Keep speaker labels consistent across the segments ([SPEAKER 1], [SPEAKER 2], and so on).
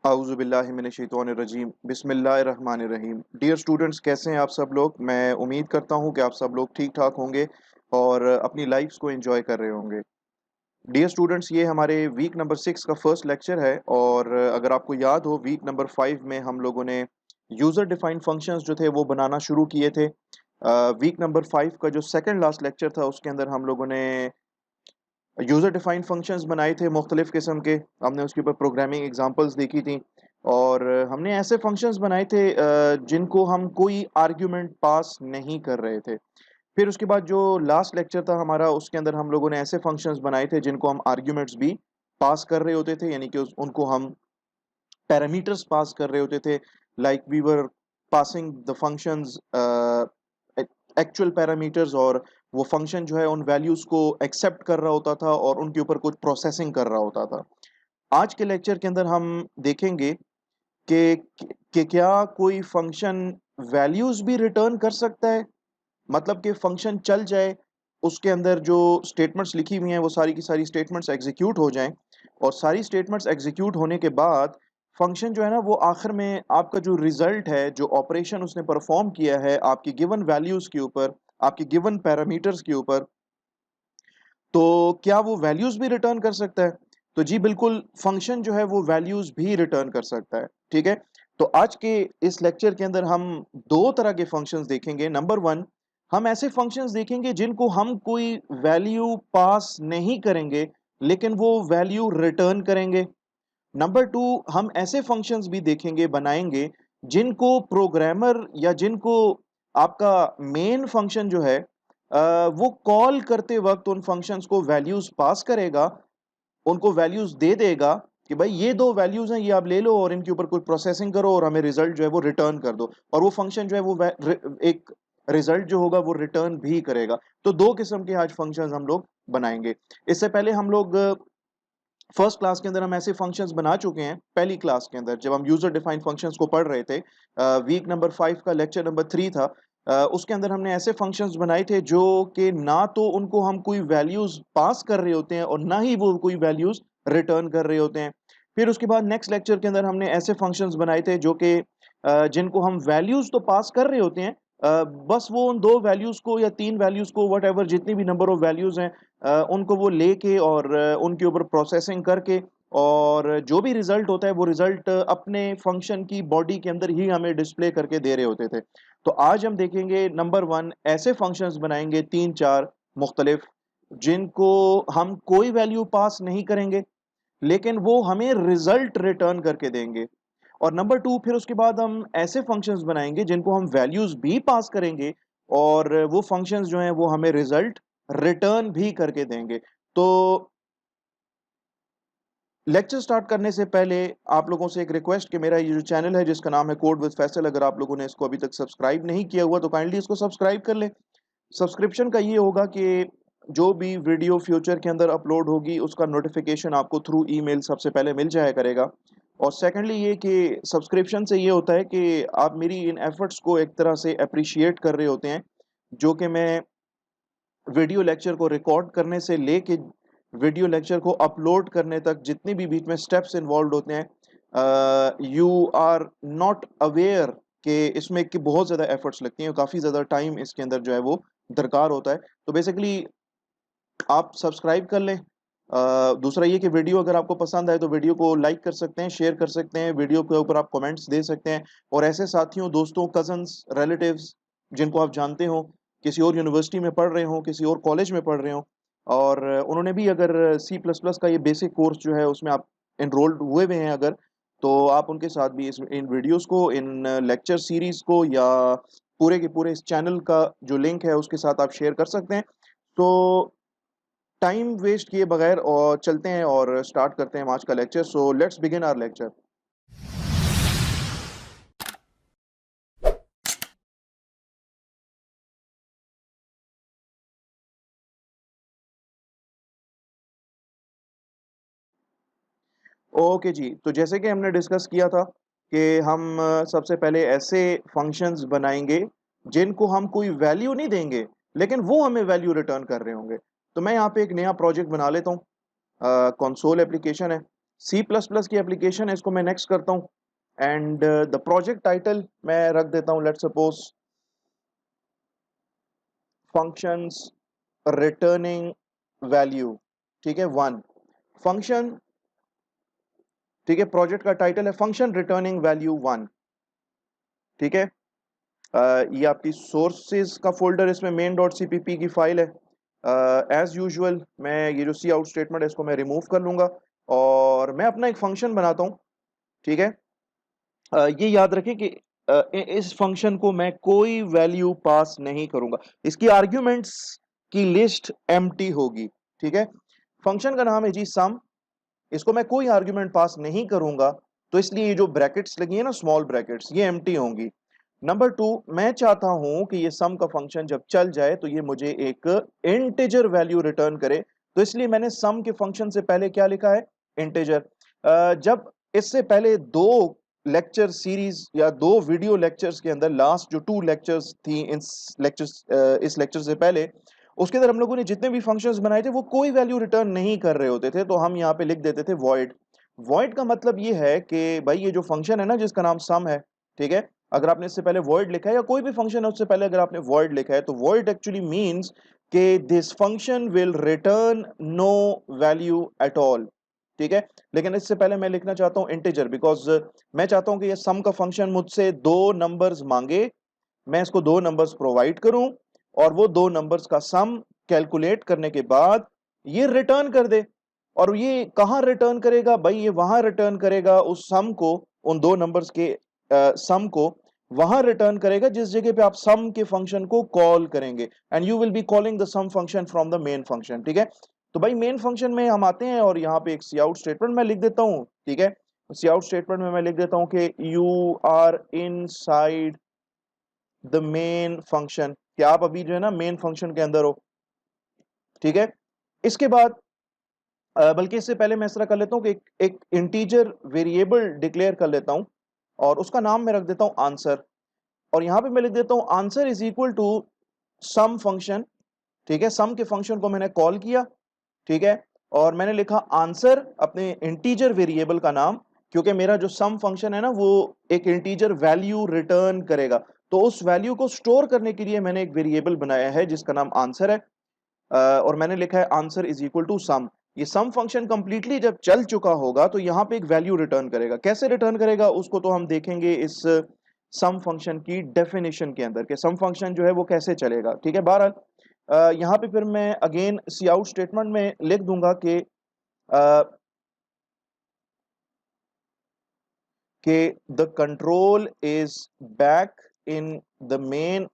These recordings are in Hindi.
[SPEAKER 1] आऊज़ुबिल्लाहिमिनश्शैतानिर्रजीम बिस्मिल्लाहिर्रहमानिर्रहीम। डियर स्टूडेंट्स, कैसे हैं आप सब लोग। मैं उम्मीद करता हूं कि आप सब लोग ठीक ठाक होंगे और अपनी लाइफ्स को एंजॉय कर रहे होंगे। डियर स्टूडेंट्स, ये हमारे वीक नंबर 6 का फर्स्ट लेक्चर है और अगर आपको याद हो वीक नंबर 5 में हम लोगों ने यूज़र डिफाइंड फंक्शंस जो थे वो बनाना शुरू किए थे। वीक नंबर 5 का जो सेकंड लास्ट लेक्चर था उसके अंदर हम लोगों ने यूज़र डिफाइंड फंक्शंस बनाए थे मुख्तलिफ़ किस्म के। हमने उसके ऊपर प्रोग्रामिंग एग्जांपल्स देखी थी और हमने ऐसे फंक्शंस बनाए थे जिनको हम कोई आर्ग्यूमेंट पास नहीं कर रहे थे। फिर उसके बाद जो लास्ट लेक्चर था हमारा उसके अंदर हम लोगों ने ऐसे फंक्शंस बनाए थे जिनको हम आर्ग्यूमेंट्स भी पास कर रहे होते थे, यानी कि उनको हम पैरामीटर्स पास कर रहे होते थे। Like we were passing the functions actual parameters, और वो फंक्शन जो है उन वैल्यूज को एक्सेप्ट कर रहा होता था और उनके ऊपर कुछ प्रोसेसिंग कर रहा होता था। आज के लेक्चर के अंदर हम देखेंगे कि क्या कोई फंक्शन वैल्यूज भी रिटर्न कर सकता है। मतलब कि फंक्शन चल जाए, उसके अंदर जो स्टेटमेंट्स लिखी हुई हैं वो सारी की सारी स्टेटमेंट्स एग्जीक्यूट हो जाएं, और सारी स्टेटमेंट्स एग्जीक्यूट होने के बाद फंक्शन जो है ना वो आखिर में आपका जो रिजल्ट है, जो ऑपरेशन उसने परफॉर्म किया है आपकी गिवन वैल्यूज के ऊपर, आपकी गिवन पैरामीटर्स के ऊपर, तो क्या वो वैल्यूज भी रिटर्न कर सकता है? तो जी बिल्कुल, फंक्शन जो है वो वैल्यूज भी रिटर्न कर सकता है। ठीक है, तो आज के इस लेक्चर के अंदर हम दो तरह के फंक्शंस देखेंगे। नंबर वन, हम ऐसे फंक्शंस देखेंगे जिनको हम कोई वैल्यू पास नहीं करेंगे लेकिन वो वैल्यू रिटर्न करेंगे। नंबर टू, हम ऐसे फंक्शंस भी देखेंगे, बनाएंगे, जिनको प्रोग्रामर या जिनको आपका मेन फंक्शन जो है वो कॉल करते वक्त उन फंक्शंस को वैल्यूज पास करेगा, उनको वैल्यूज दे देगा कि भाई ये दो वैल्यूज हैं, ये आप ले लो और इनके ऊपर कोई प्रोसेसिंग करो और हमें रिजल्ट जो है वो रिटर्न कर दो, और वो फंक्शन जो है वो एक रिजल्ट जो होगा वो रिटर्न भी करेगा। तो दो किस्म के आज फंक्शंस हम लोग बनाएंगे। इससे पहले हम लोग फर्स्ट क्लास के अंदर हम ऐसे फंक्शंस बना चुके हैं। पहली क्लास के अंदर जब हम यूजर डिफाइंड फंक्शंस को पढ़ रहे थे, वीक नंबर 5 का लेक्चर नंबर 3 था, उसके अंदर हमने ऐसे फंक्शंस बनाए थे जो कि ना तो उनको हम कोई वैल्यूज पास कर रहे होते हैं और ना ही वो कोई वैल्यूज रिटर्न कर रहे होते हैं। फिर उसके बाद नेक्स्ट लेक्चर के अंदर हमने ऐसे फंक्शंस बनाए थे जो कि जिनको हम वैल्यूज तो पास कर रहे होते हैं, बस वो उन दो वैल्यूज को या तीन वैल्यूज को, वट एवर जितनी भी नंबर ऑफ वैल्यूज हैं, उनको वो लेके और उनके ऊपर प्रोसेसिंग करके और जो भी रिजल्ट होता है वो रिजल्ट अपने फंक्शन की बॉडी के अंदर ही हमें डिस्प्ले करके दे रहे होते थे। तो आज हम देखेंगे नंबर वन, ऐसे फंक्शंस बनाएंगे तीन चार मुख्तलिफ, जिनको हम कोई वैल्यू पास नहीं करेंगे लेकिन वो हमें रिजल्ट रिटर्न करके देंगे। और नंबर टू, फिर उसके बाद हम ऐसे फंक्शंस बनाएंगे जिनको हम वैल्यूज भी पास करेंगे और वो फंक्शंस जो हैं वो हमें रिजल्ट रिटर्न भी करके देंगे। तो लेक्चर स्टार्ट करने से पहले आप लोगों से एक रिक्वेस्ट कि मेरा ये जो चैनल है जिसका नाम है कोड विद फैसल, अगर आप लोगों ने इसको अभी तक सब्सक्राइब नहीं किया हुआ तो काइंडली इसको सब्सक्राइब कर लें। सब्सक्रिप्शन का ये होगा कि जो भी वीडियो फ्यूचर के अंदर अपलोड होगी उसका नोटिफिकेशन आपको थ्रू ईमेल सबसे पहले मिल जाया करेगा। और सेकंडली ये कि सब्सक्रिप्शन से ये होता है कि आप मेरी इन एफर्ट्स को एक तरह से अप्रिशिएट कर रहे होते हैं, जो कि मैं वीडियो लेक्चर को रिकॉर्ड करने से लेके वीडियो लेक्चर को अपलोड करने तक जितने भी बीच में स्टेप्स इन्वॉल्व होते हैं, यू आर नॉट अवेयर कि इसमें कि बहुत ज़्यादा एफर्ट्स लगती हैं, काफ़ी ज़्यादा टाइम इसके अंदर जो है वो दरकार होता है। तो बेसिकली आप सब्सक्राइब कर लें। दूसरा ये कि वीडियो अगर आपको पसंद आए तो वीडियो को लाइक कर सकते हैं, शेयर कर सकते हैं, वीडियो के ऊपर आप कमेंट्स दे सकते हैं, और ऐसे साथियों, दोस्तों, कजन्स, रिलेटिव्स जिनको आप जानते हो, किसी और यूनिवर्सिटी में पढ़ रहे हों, किसी और कॉलेज में पढ़ रहे हों, और उन्होंने भी अगर सी प्लस प्लस का ये बेसिक कोर्स जो है उसमें आप एनरोल्ड हुए हुए हैं अगर, तो आप उनके साथ भी इन वीडियोस को, इन लेक्चर सीरीज को, या पूरे के पूरे इस चैनल का जो लिंक है उसके साथ आप शेयर कर सकते हैं। तो टाइम वेस्ट किए बगैर और चलते हैं और स्टार्ट करते हैं आज का lecture. So let's begin our lecture. Okay जी, तो जैसे कि हमने डिस्कस किया था कि हम सबसे पहले ऐसे फंक्शंस बनाएंगे जिनको हम कोई वैल्यू नहीं देंगे लेकिन वो हमें वैल्यू रिटर्न कर रहे होंगे। तो मैं यहाँ पे एक नया प्रोजेक्ट बना लेता हूँ। कंसोल एप्लीकेशन है, सी प्लस प्लस की एप्लीकेशन है, इसको मैं नेक्स्ट करता हूँ। एंड द प्रोजेक्ट टाइटल मैं रख देता हूँ, let's suppose functions returning value, ठीक है, 1 फंक्शन, ठीक है। प्रोजेक्ट का टाइटल है फंक्शन रिटर्निंग वैल्यू 1, ठीक है। ये आपकी सोर्सेज का फोल्डर, इसमें मेन डॉट सीपीपी की फाइल है। एज यूजुअल मैं ये जो सी आउट स्टेटमेंट है इसको मैं रिमूव कर लूंगा और मैं अपना एक फंक्शन बनाता हूँ, ठीक है। ये याद रखें कि इस फंक्शन को मैं कोई वैल्यू पास नहीं करूंगा, इसकी आर्ग्यूमेंट्स की लिस्ट एम्प्टी होगी, ठीक है। फंक्शन का नाम है जी सम, इसको मैं कोई आर्ग्यूमेंट पास नहीं करूंगा, तो इसलिए ये जो ब्रैकेट्स लगी है ना, स्मॉल ब्रैकेट्स, ये एम्प्टी होंगी। नंबर 2, मैं चाहता हूं कि ये सम का फंक्शन जब चल जाए तो ये मुझे एक इंटीजर वैल्यू रिटर्न करे, तो इसलिए मैंने सम के फंक्शन से पहले क्या लिखा है, इंटीजर। जब इससे पहले दो लेक्चर सीरीज या दो वीडियो लेक्चर्स के अंदर, लास्ट जो 2 लेक्चर्स थी इस लेक्चर से पहले, उसके अंदर हम लोगों ने जितने भी फंक्शंस बनाए थे वो कोई वैल्यू रिटर्न नहीं कर रहे होते थे, तो हम यहाँ पे लिख देते थे वॉइड। वॉइड का मतलब ये है कि भाई ये जो फंक्शन है ना जिसका नाम सम है, ठीक है, अगर आपने इससे पहले वॉइड लिखा है या कोई भी फंक्शन है उससे पहले अगर आपने वॉइड लिखा है, तो वॉइड एक्चुअली मींस कि this function will return no value at all, ठीक है। लेकिन इससे पहले मैं लिखना चाहता हूं इंटीजर, बिकॉज मैं चाहता हूं कि ये सम का फंक्शन मुझसे दो नंबर्स मांगे, मैं इसको दो नंबर्स प्रोवाइड करूं और वो दो नंबर्स का सम कैलकुलेट करने के बाद ये रिटर्न कर दे। और ये कहां रिटर्न करेगा भाई, ये वहां रिटर्न करेगा उस सम को, उन दो नंबर्स के सम को वहां रिटर्न करेगा जिस जगह पे आप सम के फंक्शन को कॉल करेंगे, and you will be calling the sum function from the main function, ठीक है। तो भाई मेन फंक्शन में हम आते हैं और यहाँ पे एक सी आउट स्टेटमेंट मैं लिख देता हूँ, ठीक है। सी आउट स्टेटमेंट में मैं लिख देता हूँ कि you are inside the main function, कि आप अभी जो है ना मेन फंक्शन के अंदर हो, ठीक है। इसके बाद बल्कि इससे पहले मैं इस तरह कर लेता हूँ कि एक इंटीजर वेरिएबल डिक्लेयर कर लेता हूँ और उसका नाम मैं रख देता हूँ आंसर, और यहां पे मैं लिख देता हूँ answer is equal to sum function, ठीक है। सम के फंक्शन को मैंने कॉल किया, ठीक है, और मैंने लिखा आंसर अपने इंटीजर वेरिएबल का नाम, क्योंकि मेरा जो सम फंक्शन है ना वो एक इंटीजर वैल्यू रिटर्न करेगा, तो उस वैल्यू को स्टोर करने के लिए मैंने एक वेरिएबल बनाया है जिसका नाम आंसर है। और मैंने लिखा है आंसर इज इक्वल टू सम। ये सम फंक्शन कंप्लीटली जब चल चुका होगा तो यहाँ पे एक वैल्यू रिटर्न करेगा, कैसे रिटर्न करेगा उसको तो हम देखेंगे इस सम फंक्शन की डेफिनेशन के अंदर, कि सम फंक्शन जो है वो कैसे चलेगा, ठीक है। बहरहाल यहाँ पे फिर मैं अगेन सी आउट स्टेटमेंट में लिख दूंगा कि the control is back in the main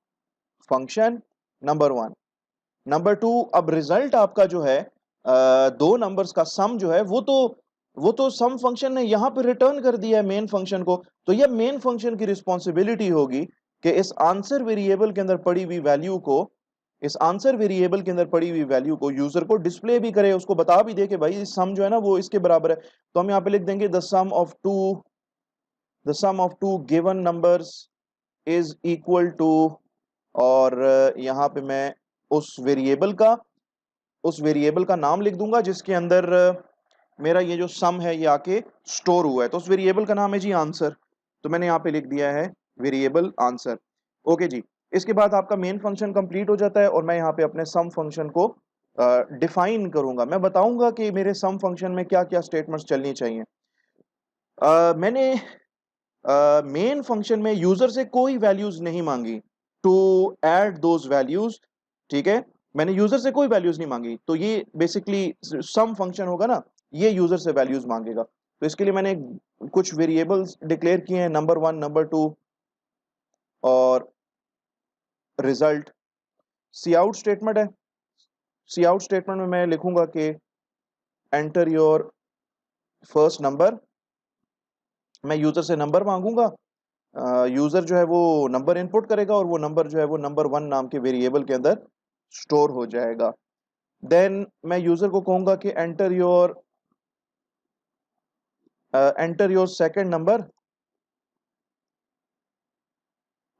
[SPEAKER 1] function, number 1। Number 2, अब रिजल्ट आपका जो है दो नंबर्स का सम जो है वो तो सम फंक्शन ने यहां पे रिटर्न कर दिया है मेन फंक्शन को, तो यह मेन फंक्शन की रिस्पॉन्सिबिलिटी होगी कि इस आंसर वेरिएबल के अंदर पड़ी हुई वैल्यू को, इस आंसर वेरिएबल के अंदर पड़ी हुई वैल्यू को यूजर को डिस्प्ले भी करे, उसको बता भी दे कि भाई सम जो है ना वो इसके बराबर है। तो हम यहाँ पे लिख देंगे the sum of two given numbers is equal to, और यहाँ पे मैं उस वेरिएबल का उस वेरिएबल का नाम लिख दूंगा जिसके अंदर मेरा ये जो सम है ये आके स्टोर हुआ है, तो उस वेरिएबल का नाम है जी आंसर, तो मैंने यहाँ पे लिख दिया है वेरिएबल आंसर। ओके जी, इसके बाद आपका मेन फंक्शन कंप्लीट हो जाता है और मैं यहाँ पे अपने सम फंक्शन को डिफाइन करूंगा, मैं बताऊंगा कि मेरे सम फंक्शन में क्या क्या स्टेटमेंट्स चलनी चाहिए। मैंने मेन फंक्शन में यूजर से कोई वैल्यूज नहीं मांगी टू ऐड दोज वैल्यूज, ठीक है। मैंने यूजर से कोई वैल्यूज नहीं मांगी, तो ये बेसिकली सम फंक्शन होगा ना, ये यूजर से वैल्यूज मांगेगा, तो इसके लिए मैंने कुछ वेरिएबल्स डिक्लेयर किए हैं, नंबर 1, नंबर 2 और रिजल्ट। सी आउट स्टेटमेंट है, सी आउट स्टेटमेंट में मैं लिखूंगा कि एंटर योर फर्स्ट नंबर, मैं यूजर से नंबर मांगूंगा, यूजर जो है वो नंबर इनपुट करेगा और वो नंबर जो है वो नंबर 1 नाम के वेरिएबल के अंदर स्टोर हो जाएगा। देन मैं यूजर को कहूंगा कि एंटर योर सेकंड नंबर,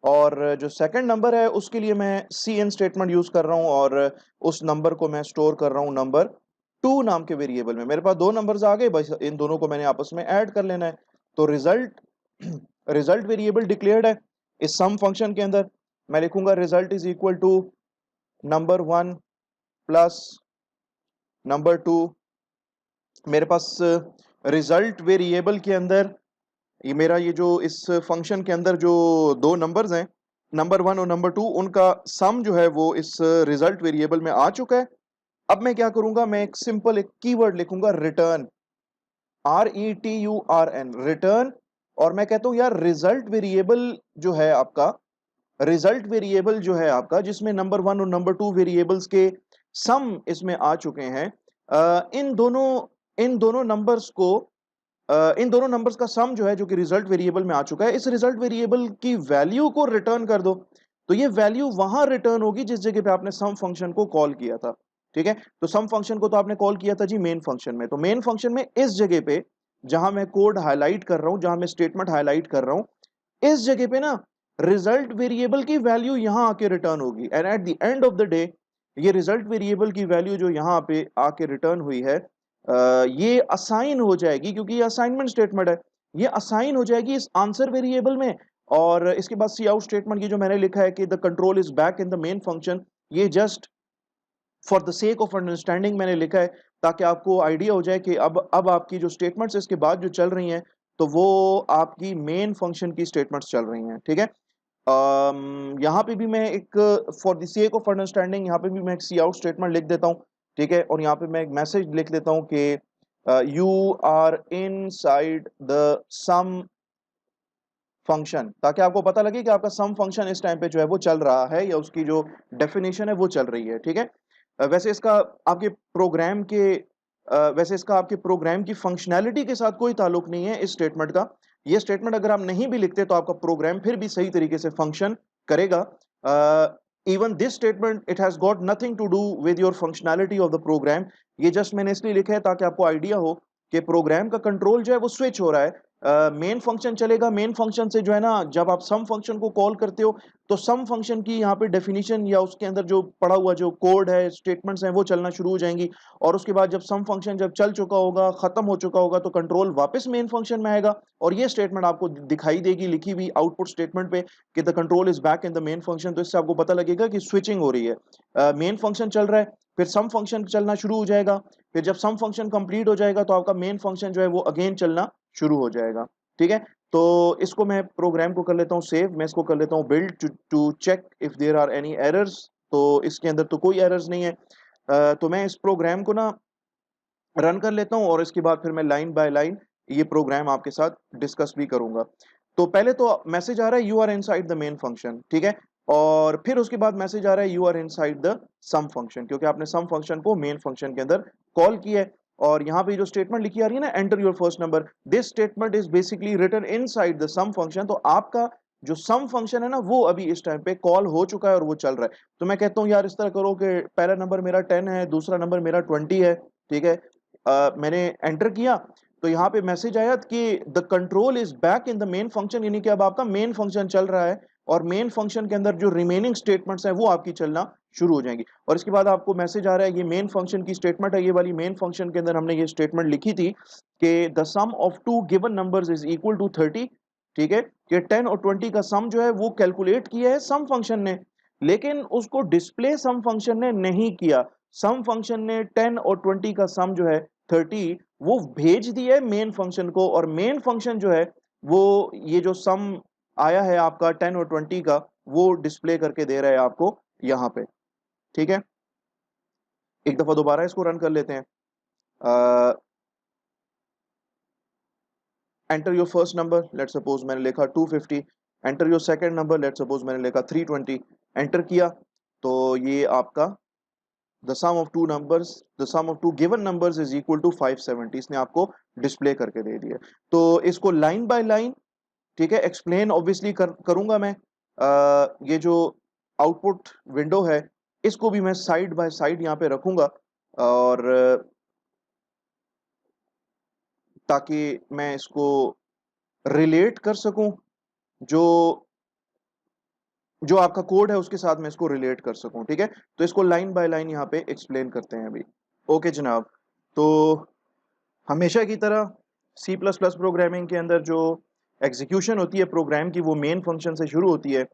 [SPEAKER 1] और जो सेकंड नंबर है उसके लिए मैं सी इन स्टेटमेंट यूज कर रहा हूं और उस नंबर को मैं स्टोर कर रहा हूं नंबर टू नाम के वेरिएबल में मेरे पास दो नंबर्स आ गए, बस इन दोनों को मैंने आपस में ऐड कर लेना है। तो रिजल्ट रिजल्ट वेरिएबल डिक्लेयर्ड है इस सम फंक्शन के अंदर। मैं लिखूंगा result is equal to number one plus number two. मेरे पास रिजल्ट वेरिएबल के अंदर ये मेरा ये जो इस फंक्शन के अंदर जो दो नंबर्स हैं, नंबर वन और नंबर टू, उनका सम जो है वो इस रिजल्ट वेरिएबल में आ चुका है। अब मैं क्या करूंगा, मैं एक सिंपल एक कीवर्ड लिखूंगा, रिटर्न, RETURN, रिटर्न। और मैं कहता हूं यार रिजल्ट वेरिएबल जो है आपका, रिजल्ट वेरिएबल जो है आपका जिसमें नंबर वन और नंबर टू वेरिएबल्स के सम इसमें आ चुके हैं, इन दोनों नंबर्स को, इन दोनों नंबर्स का सम जो है जो कि रिजल्ट वेरिएबल में आ चुका है, इस रिजल्ट वेरिएबल की वैल्यू को रिटर्न कर दो। तो ये वैल्यू वहां रिटर्न होगी जिस जगह पे आपने सम फंक्शन को कॉल किया था। ठीक है, तो सम फंक्शन को तो आपने कॉल किया था जी मेन फंक्शन में, तो मेन फंक्शन में इस जगह पे जहां मैं कोड हाईलाइट कर रहा हूं, जहां मैं स्टेटमेंट हाईलाइट कर रहा हूं, इस जगह पे ना रिजल्ट वेरिएबल की वैल्यू यहां आके रिटर्न होगी। And at the end of the day ये रिजल्ट वेरिएबल की वैल्यू जो यहां पे आके रिटर्न हुई है, ये असाइन हो जाएगी, क्योंकि ये असाइनमेंट स्टेटमेंट है, ये असाइन हो जाएगी इस आंसर वेरिएबल में। और इसके बाद सी आउट स्टेटमेंट, ये जो मैंने लिखा है कि the control is back in the main function, ये just for the sake of understanding मैंने लिखा है, ताकि आपको आइडिया हो जाए कि अब आपकी जो स्टेटमेंट्स इसके बाद जो चल रही हैं, तो वो आपकी मेन फंक्शन की स्टेटमेंट्स चल रही हैं। ठीक है, यहाँ पे भी मैं एक for the sake of understanding यहाँ पे भी मैं एक सी आउट स्टेटमेंट लिख देता हूँ। ठीक है, और यहाँ पे मैं एक मैसेज लिख देता हूँ कि you are inside the sum function, ताकि आपको पता लगे कि आपका सम फंक्शन इस टाइम पे जो है वो चल रहा है, या उसकी जो डेफिनेशन है वो चल रही है। ठीक है, वैसे इसका आपके प्रोग्राम के वैसे इसका आपके प्रोग्राम की फंक्शनैलिटी के साथ कोई ताल्लुक नहीं है इस स्टेटमेंट का। ये स्टेटमेंट अगर आप नहीं भी लिखते तो आपका प्रोग्राम फिर भी सही तरीके से फंक्शन करेगा। Even this statement it has got nothing to do with your functionality of the program. ये जस्ट मैंने इसलिए लिखा है ताकि आपको आइडिया हो कि प्रोग्राम का कंट्रोल जो है वो स्विच हो रहा है। मेन फंक्शन चलेगा, मेन फंक्शन से जो है ना, जब आप सम फंक्शन को कॉल करते हो तो सम फंक्शन की यहाँ पे डेफिनेशन या उसके अंदर जो पड़ा हुआ जो कोड है, स्टेटमेंट्स हैं, वो चलना शुरू हो जाएंगी। और उसके बाद जब सम फंक्शन जब चल चुका होगा, खत्म हो चुका होगा, तो कंट्रोल वापस मेन फंक्शन में आएगा और ये स्टेटमेंट आपको दिखाई देगी लिखी हुई आउटपुट स्टेटमेंट पे कि the control is back in the main function. तो इससे आपको पता लगेगा कि स्विचिंग हो रही है, मेन फंक्शन चल रहा है, फिर सम फंक्शन चलना शुरू हो जाएगा, फिर जब सम फंक्शन कंप्लीट हो जाएगा तो आपका मेन फंक्शन जो है वो अगेन चलना शुरू हो जाएगा। ठीक है, तो इसको मैं प्रोग्राम को कर लेता हूँ सेव, मैं इसको कर लेता हूँ build to check if there are any errors. तो इसके अंदर तो कोई एरर्स नहीं है। तो मैं इस प्रोग्राम को ना रन कर लेता हूँ और इसके बाद फिर मैं लाइन बाय लाइन ये प्रोग्राम आपके साथ डिस्कस भी करूंगा। तो पहले तो मैसेज आ रहा है you are inside the main function. ठीक है, और फिर उसके बाद मैसेज आ रहा है you are inside the sum function, क्योंकि आपने सम फंक्शन को मेन फंक्शन के अंदर कॉल किया है। और यहाँ पे जो स्टेटमेंट लिखी आ रही है ना, enter your first number, this statement is basically written inside the sum function. तो आपका जो सम फंक्शन है ना वो अभी इस टाइम पे कॉल हो चुका है और वो चल रहा है। तो मैं कहता हूँ यार इस तरह करो कि पहला नंबर मेरा 10 है, दूसरा नंबर मेरा 20 है। ठीक है, मैंने एंटर किया तो यहाँ पे मैसेज आया कि the control is back in the main function, यानी कि अब आपका मेन फंक्शन चल रहा है और मेन फंक्शन के अंदर जो रिमेनिंग स्टेटमेंट्स हैं वो आपकी चलना शुरू हो जाएंगी। और इसके बाद आपको मैसेज आ रहा है ये मेन फंक्शन की स्टेटमेंट है, ये वाली मेन फंक्शन के अंदर हमने ये स्टेटमेंट लिखी थी कि the sum of two given numbers is equal to 30। ठीक है, कि 10 और 20 का सम जो है वो कैलकुलेट किया है सम फंक्शन ने, लेकिन उसको डिस्प्ले सम फंक्शन ने नहीं किया। सम फंक्शन ने 10 और 20 का सम जो है 30 वो भेज दिया है मेन फंक्शन को, और मेन फंक्शन जो है वो ये जो सम आया है आपका 10 और 20 का वो डिस्प्ले करके दे रहा है आपको यहाँ पे। ठीक है, एक दफा दोबारा इसको रन कर लेते हैं। Enter your first number, let suppose मैंने लिखा 250। Enter your second number, let suppose मैंने लिखा 320। एंटर किया तो ये आपका the sum of two numbers, the sum of two given numbers is equal to 570, इसने आपको डिस्प्ले करके दे दिया। तो इसको लाइन बाय लाइन, ठीक है, एक्सप्लेन ऑब्वियसली करूंगा मैं। ये जो आउटपुट विंडो है इसको भी मैं साइड बाय साइड यहाँ पे रखूंगा, और ताकि मैं इसको रिलेट कर सकूं, जो जो आपका कोड है उसके साथ मैं इसको रिलेट कर सकूं। ठीक है, तो इसको लाइन बाय लाइन यहाँ पे एक्सप्लेन करते हैं अभी। ओके जनाब, तो हमेशा की तरह सी प्लस प्लस प्रोग्रामिंग के अंदर जो एग्जीक्यूशन होती है प्रोग्राम की वो मेन फंक्शन से शुरू होती है,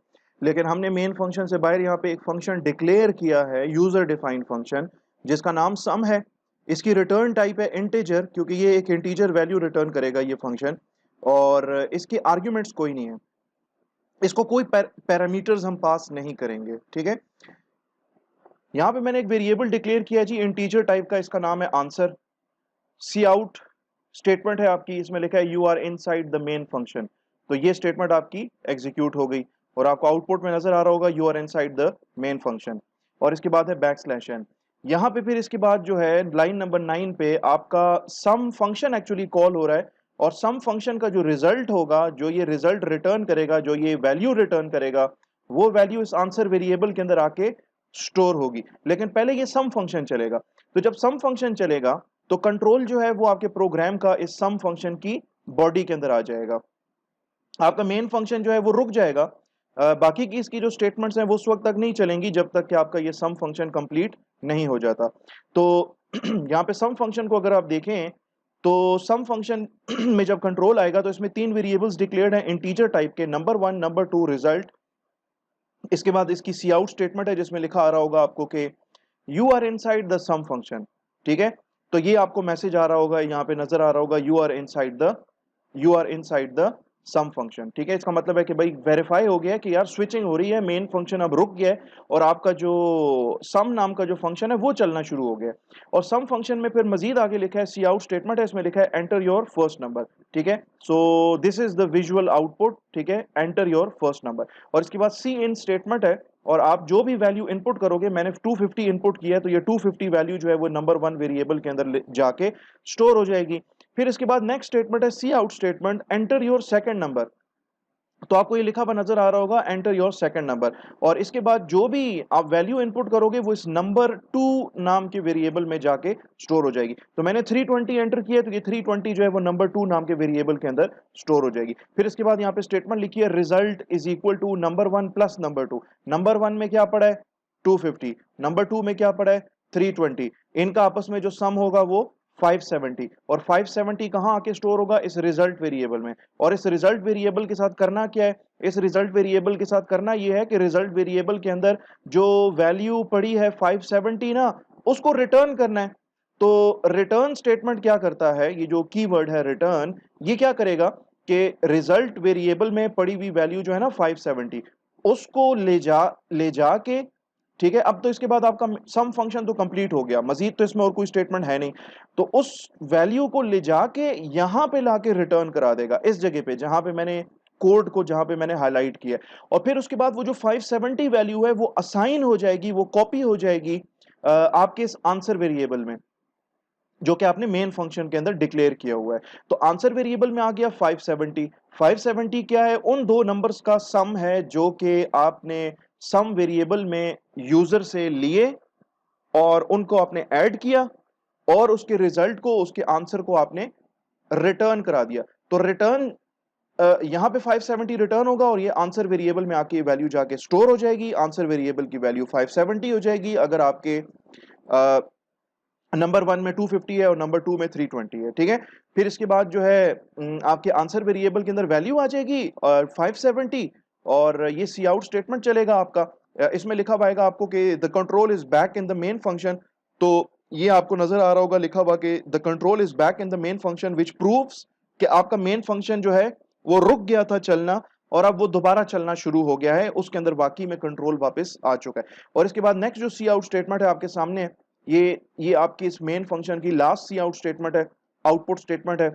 [SPEAKER 1] लेकिन हमने मेन फंक्शन से बाहर यहाँ पे एक फंक्शन डिक्लेयर किया है, यूजर डिफाइंड फंक्शन, जिसका नाम सम है। इसकी रिटर्न टाइप है इंटीजर, क्योंकि ये एक इंटीजर वैल्यू रिटर्न करेगा ये फंक्शन, और इसके आर्ग्यूमेंट्स कोई नहीं है, इसको कोई पैरामीटर्स हम पास नहीं करेंगे। ठीक है, यहाँ पे मैंने एक वेरिएबल डिक्लेयर किया जी इंटीजर टाइप का, इसका नाम है आंसर। सी आउट स्टेटमेंट है आपकी, इसमें लिखा है you are inside the main function, तो ये स्टेटमेंट आपकी एग्जीक्यूट हो गई और आपको आउटपुट में नजर आ रहा होगा you are inside the main function. और इसके बाद है बैक स्लैश एन। यहाँ पे फिर इसके बाद जो है लाइन नंबर 9 पे आपका सम फंक्शन एक्चुअली कॉल हो रहा है, और सम फंक्शन का जो रिजल्ट होगा, जो ये रिजल्ट रिटर्न करेगा, जो ये वैल्यू रिटर्न करेगा, वो वैल्यू इस आंसर वेरिएबल के अंदर आके स्टोर होगी। लेकिन पहले ये सम फंक्शन चलेगा, तो जब सम फंक्शन चलेगा तो कंट्रोल जो है वो आपके प्रोग्राम का इस सम फंक्शन की बॉडी के अंदर आ जाएगा। आपका मेन फंक्शन जो है वो रुक जाएगा, बाकी की इसकी जो स्टेटमेंट्स हैं वो उस वक्त तक नहीं चलेंगी जब तक कि आपका ये सम फंक्शन कंप्लीट नहीं हो जाता। तो यहाँ पे सम फंक्शन को अगर आप देखें तो सम फंक्शन में जब कंट्रोल आएगा तो इसमें 3 वेरिएबल्स डिक्लेयर्ड हैं इंटीजर टाइप के, नंबर 1, नंबर 2, रिजल्ट। इसके बाद इसकी सी आउट स्टेटमेंट है जिसमें लिखा आ रहा होगा आपको कि you are inside the sum function. ठीक है, तो ये आपको मैसेज आ रहा होगा, यहाँ पे नजर आ रहा होगा you are inside the sum function. ठीक है, इसका मतलब है कि भाई वेरीफाई हो गया कि यार स्विचिंग हो रही है, मेन फंक्शन अब रुक गया है और आपका जो सम नाम का जो फंक्शन है वो चलना शुरू हो गया। और सम फंक्शन में फिर मजीद आगे लिखा है सी आउट स्टेटमेंट है, इसमें लिखा है एंटर योर फर्स्ट नंबर। ठीक है, so this is the visual output. ठीक है, एंटर योर फर्स्ट नंबर। और इसके बाद सी इन स्टेटमेंट है, और आप जो भी वैल्यू इनपुट करोगे, मैंने 250 इनपुट किया है तो ये 250 वैल्यू जो है वो नंबर 1 वेरिएबल के अंदर जाके स्टोर हो जाएगी। फिर इसके बाद नेक्स्ट स्टेटमेंट है C out statement, enter your second number. तो आपको ये लिखा हुआ नजर आ रहा होगा एंटर योर सेकंड नंबर, और इसके बाद जो भी आप वैल्यू इनपुट करोगे वो इस नंबर 2 नाम के वेरिएबल में जाके स्टोर हो जाएगी। तो मैंने 320 एंटर किया तो ये 320 जो है वो नंबर 2 नाम के वेरिएबल के अंदर स्टोर हो जाएगी। फिर इसके बाद यहाँ पे स्टेटमेंट लिखी है result is equal to number 1 plus number 2। Number 1 में क्या पड़ा है 250, नंबर 2 में क्या पड़ा है 320, इनका आपस में जो सम होगा वो 570, और 570 कहां आके स्टोर होगा इस रिजल्ट वेरिएबल में। और इस रिजल्ट वेरिएबल के साथ करना क्या है, इस रिजल्ट वेरिएबल के साथ करना यह है कि रिजल्ट वेरिएबल के अंदर जो वैल्यू पड़ी है 570 ना, उसको रिटर्न करना है। तो रिटर्न स्टेटमेंट क्या करता है, ये जो कीवर्ड है रिटर्न, ये क्या करेगा कि रिजल्ट वेरिएबल में पड़ी हुई वैल्यू जो है ना 570, उसको ले जाके, ठीक है, अब तो इसके बाद आपका सम फंक्शन तो कंप्लीट हो गया, मजीद तो इसमें और कोई स्टेटमेंट है नहीं, तो उस वैल्यू को ले जाके यहां पे लाके रिटर्न करा देगा इस जगह पे जहां पे मैंने कोड को जहां पे मैंने हाईलाइट किया। और फिर उसके बाद वो जो 570 वैल्यू है वो असाइन हो जाएगी, वो कॉपी हो जाएगी आपके इस आंसर वेरिएबल में जो कि आपने मेन फंक्शन के अंदर डिक्लेयर किया हुआ है। तो आंसर वेरिएबल में आ गया 570। 570 क्या है, उन दो नंबर्स का सम है जो कि आपने सम वेरिएबल में यूजर से लिए और उनको आपने ऐड किया और उसके रिजल्ट को, उसके आंसर को आपने रिटर्न करा दिया। तो रिटर्न यहां पे 570 रिटर्न होगा और ये आंसर वेरिएबल में आके वैल्यू जाके स्टोर हो जाएगी। आंसर वेरिएबल की वैल्यू 570 हो जाएगी अगर आपके नंबर 1 में 250 है और नंबर 2 में 320 है। ठीक है, फिर इसके बाद जो है आपके आंसर वेरिएबल के अंदर वैल्यू आ जाएगी और 570, और ये सी आउट स्टेटमेंट चलेगा आपका। इसमें लिखा हुआ आएगा आपको कि the control is back in the main function. तो ये आपको नजर आ रहा होगा लिखा हुआ कि the control is back in the main function which proves कि आपका मेन फंक्शन जो है वो रुक गया था चलना और अब वो दोबारा चलना शुरू हो गया है, उसके अंदर वाकई में कंट्रोल वापस आ चुका है। और इसके बाद नेक्स्ट जो सी आउट स्टेटमेंट है आपके सामने, ये आपकी इस मेन फंक्शन की लास्ट सी आउट स्टेटमेंट है, आउटपुट स्टेटमेंट है।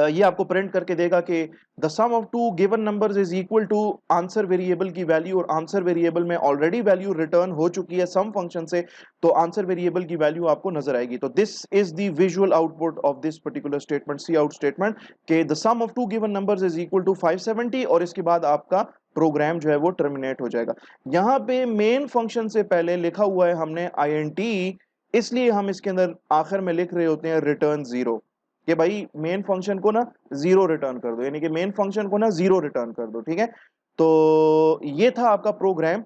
[SPEAKER 1] ये आपको प्रिंट करके देगा कि the sum of two given numbers is equal to answer variable की वैल्यू, और आंसर वेरिएबल में ऑलरेडी वैल्यू रिटर्न हो चुकी है सम फंक्शन से, तो आंसर वेरिएबल की वैल्यू आपको नजर आएगी। तो this is the visual output of this particular statement, C out statement, कि the sum of two given numbers is equal to 570, और इसके बाद आपका प्रोग्राम जो है वो टर्मिनेट हो जाएगा। यहां पे मेन फंक्शन से पहले लिखा हुआ है हमने INT, इसलिए हम इसके अंदर आखिर में लिख रहे होते हैं रिटर्न 0, कि भाई मेन फंक्शन को ना 0 रिटर्न कर दो, यानी कि मेन फंक्शन को ना 0 रिटर्न कर दो। ठीक है, तो ये था आपका प्रोग्राम,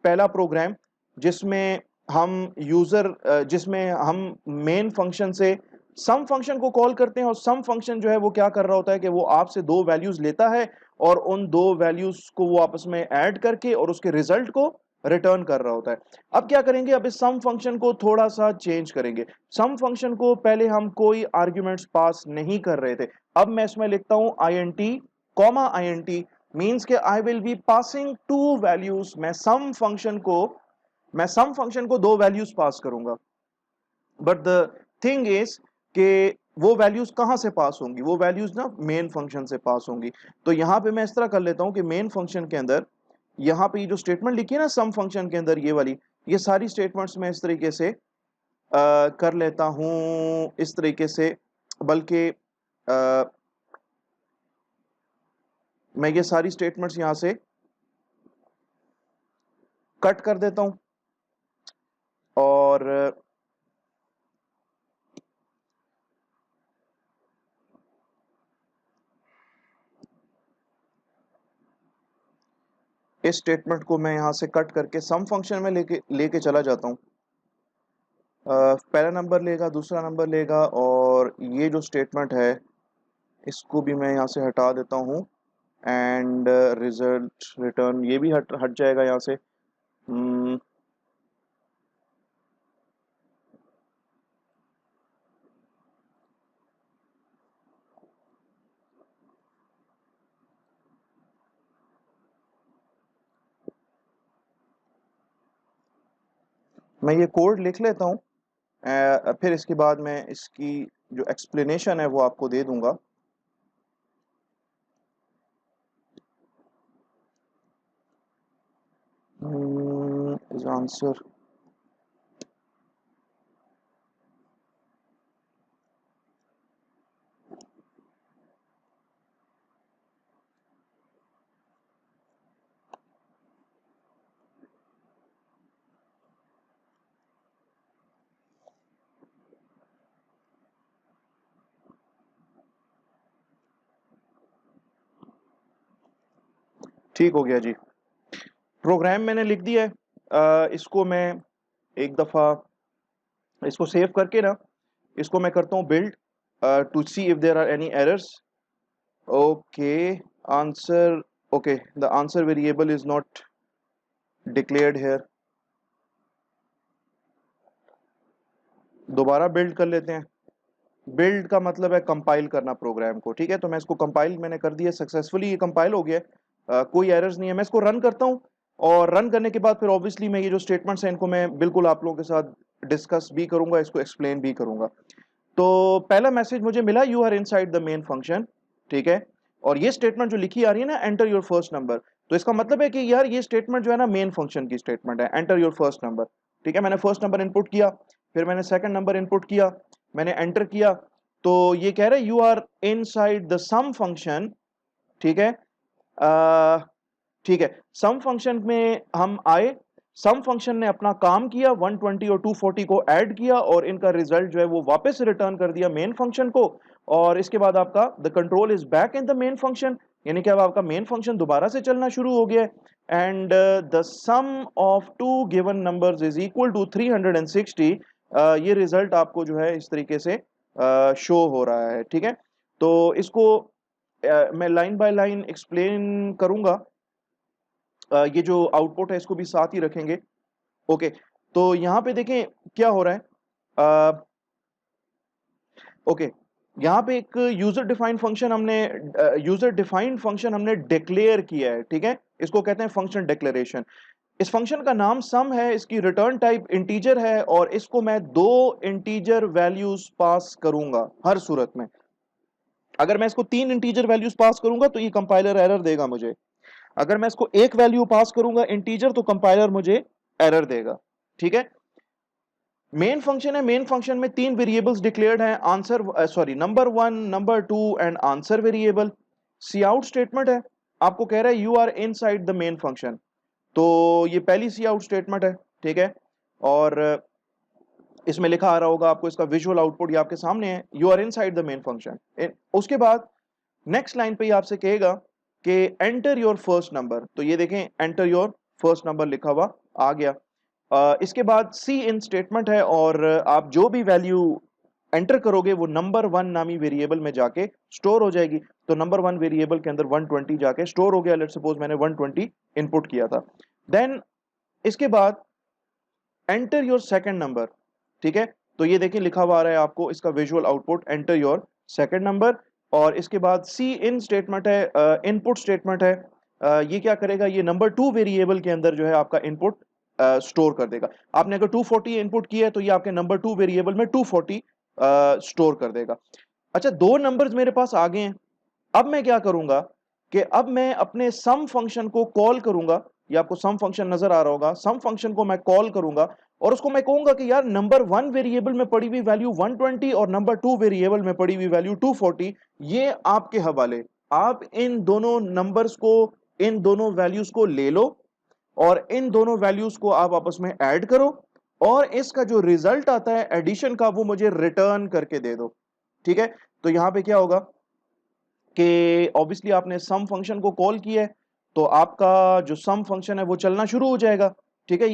[SPEAKER 1] पहला प्रोग्राम जिसमें हम यूजर जिसमें हम मेन फंक्शन से सम फंक्शन को कॉल करते हैं, और सम फंक्शन जो है वो क्या कर रहा होता है कि वो आपसे दो वैल्यूज लेता है और उन दो वैल्यूज को वो आपस में ऐड करके और उसके रिजल्ट को रिटर्न कर रहा होता है। अब क्या करेंगे, अब इस सम फंक्शन को थोड़ा सा चेंज करेंगे। सम फंक्शन को पहले हम कोई आर्ग्यूमेंट्स पास नहीं कर रहे थे, अब मैं इसमें लिखता हूं INT कॉमा INT, मीन्स के I will be passing to values. मैं सम फंक्शन को दो वैल्यूज पास करूंगा, बट द थिंग इज कि वो वैल्यूज कहां से पास होंगी, वो वैल्यूज ना मेन फंक्शन से पास होंगी। तो यहां पे मैं इस तरह कर लेता हूं कि मेन फंक्शन के अंदर यहां पे ये जो स्टेटमेंट लिखी है ना सम फंक्शन के अंदर, ये वाली, ये सारी स्टेटमेंट्स मैं इस तरीके से कर लेता हूं, इस तरीके से, बल्कि मैं ये सारी स्टेटमेंट्स यहां से कट कर देता हूं और इस स्टेटमेंट को मैं यहां से कट करके सम फंक्शन में लेके लेके चला जाता हूं। पहला नंबर लेगा, दूसरा नंबर लेगा, और ये जो स्टेटमेंट है इसको भी मैं यहाँ से हटा देता हूँ, एंड रिजल्ट रिटर्न ये भी हट हट जाएगा यहाँ से। मैं ये कोड लिख लेता हूँ, फिर इसके बाद मैं इसकी जो एक्सप्लेनेशन है वो आपको दे दूंगा। इज आंसर, ठीक हो गया जी। प्रोग्राम मैंने लिख दिया है। इसको मैं एक दफ़ा इसको सेव करके ना, इसको मैं करता हूँ build to see if there are any errors. Okay, answer, okay, the answer variable is not declared here. दोबारा बिल्ड कर लेते हैं। बिल्ड का मतलब है कंपाइल करना प्रोग्राम को, ठीक है। तो मैं इसको कंपाइल मैंने कर दिया सक्सेसफुली, ये कंपाइल हो गया है, कोई एरर्स नहीं है। मैं इसको रन करता हूँ, और रन करने के बाद फिर ऑब्वियसली मैं ये जो स्टेटमेंट्स हैं इनको मैं बिल्कुल आप लोगों के साथ डिस्कस भी करूंगा, इसको एक्सप्लेन भी करूंगा। तो पहला मैसेज मुझे मिला, you are inside the main function, ठीक है। और ये स्टेटमेंट जो लिखी आ रही है ना, एंटर योर फर्स्ट नंबर, तो इसका मतलब है कि यार ये स्टेटमेंट जो है ना मेन फंक्शन की स्टेटमेंट है, एंटर योर फर्स्ट नंबर, ठीक है। मैंने फर्स्ट नंबर इनपुट किया, फिर मैंने सेकंड नंबर इनपुट किया, मैंने एंटर किया, तो ये कह रहा है you are inside the sum function, ठीक है। अ, ठीक है, सम फंक्शन में हम आए, सम फंक्शन ने अपना काम किया, 120 और 240 को ऐड किया और इनका रिजल्ट जो है वो वापस रिटर्न कर दिया मेन फंक्शन को। और इसके बाद आपका the control is back in the main function, यानी कि अब आपका मेन फंक्शन दोबारा से चलना शुरू हो गया है। And the sum of two given numbers is equal to 360। ये रिजल्ट आपको जो है इस तरीके से शो हो रहा है, ठीक है। तो इसको मैं लाइन बाय लाइन एक्सप्लेन करूंगा। ये जो आउटपुट है इसको भी साथ ही रखेंगे। ओके, तो यहाँ पे देखें क्या हो रहा है। ओके, यहाँ पे एक यूजर डिफाइंड फंक्शन हमने डिक्लेयर किया है, ठीक है। इसको कहते हैं फंक्शन डिक्लेरेशन। इस फंक्शन का नाम सम है, इसकी रिटर्न टाइप इंटीजर है, और इसको मैं दो इंटीजर वैल्यूज पास करूंगा हर सूरत में। अगर मैं इसको तीन इंटीजर वैल्यूज पास करूंगा तो ये कंपाइलर एरर देगा मुझे। अगर मैं इसको एक वैल्यू पास करूंगा इंटीजर तो कंपाइलर मुझे एरर देगा, ठीक है। मेन फंक्शन है, मेन फंक्शन में तीन वेरिएबल्स डिक्लेयर्ड हैं, answer sorry number one, number two and answer variable. C out statement है, आपको कह रहा है you are inside the main function, तो ये पहली सी आउट स्टेटमेंट है, ठीक है। और इसमें लिखा आ रहा होगा आपको, इसका विजुअल आउटपुट ये आपके सामने है, you are inside the main function. उसके बाद नेक्स्ट लाइन पे ही आपसे कहेगा कि एंटर योर फर्स्ट नंबर, तो ये देखें एंटर योर फर्स्ट नंबर लिखा हुआ आ गया। इसके बाद सी इन स्टेटमेंट है और आप जो भी वैल्यू एंटर करोगे वो नंबर वन नामी वेरिएबल में जाके स्टोर हो जाएगी। तो नंबर वन वेरिएबल के अंदर 120 जाके स्टोर हो गया। लेट्स सपोज मैंने 120 इनपुट किया था। देन इसके बाद एंटर योर सेकंड नंबर। ठीक है, तो ये देखिए लिखा हुआ आ रहा है आपको इसका visual output, enter your second number. और इसके बाद सी इन स्टेटमेंट है, इनपुट स्टेटमेंट है। ये क्या करेगा, ये नंबर टू वेरिएबल के अंदर जो है आपका इनपुट स्टोर कर देगा। आपने अगर 240 इनपुट किया है तो ये आपके नंबर टू वेरिएबल में 240 स्टोर कर देगा। अच्छा, दो नंबर्स मेरे पास आ गए हैं। अब मैं क्या करूंगा कि अब मैं अपने सम फंक्शन को कॉल करूंगा। ये आपको सम फंक्शन नजर आ रहा होगा। सम फंक्शन को मैं कॉल करूंगा और उसको मैं कहूंगा कि यार नंबर वन वेरिएबल में पड़ी हुई वैल्यू 120 और नंबर टू वेरिएबल में पड़ी हुई वैल्यू 240, ये आपके हवाले। आप इन दोनों नंबर्स को, इन दोनों वैल्यूज को ले लो और इन दोनों वैल्यूज को आप आपस में ऐड करो और इसका जो रिजल्ट आता है एडिशन का वो मुझे रिटर्न करके दे दो। ठीक है, तो यहां पे क्या होगा कि ऑब्वियसली आपने सम फंक्शन को कॉल किया है तो आपका जो सम फंक्शन है वो चलना शुरू हो जाएगा। ठीक है,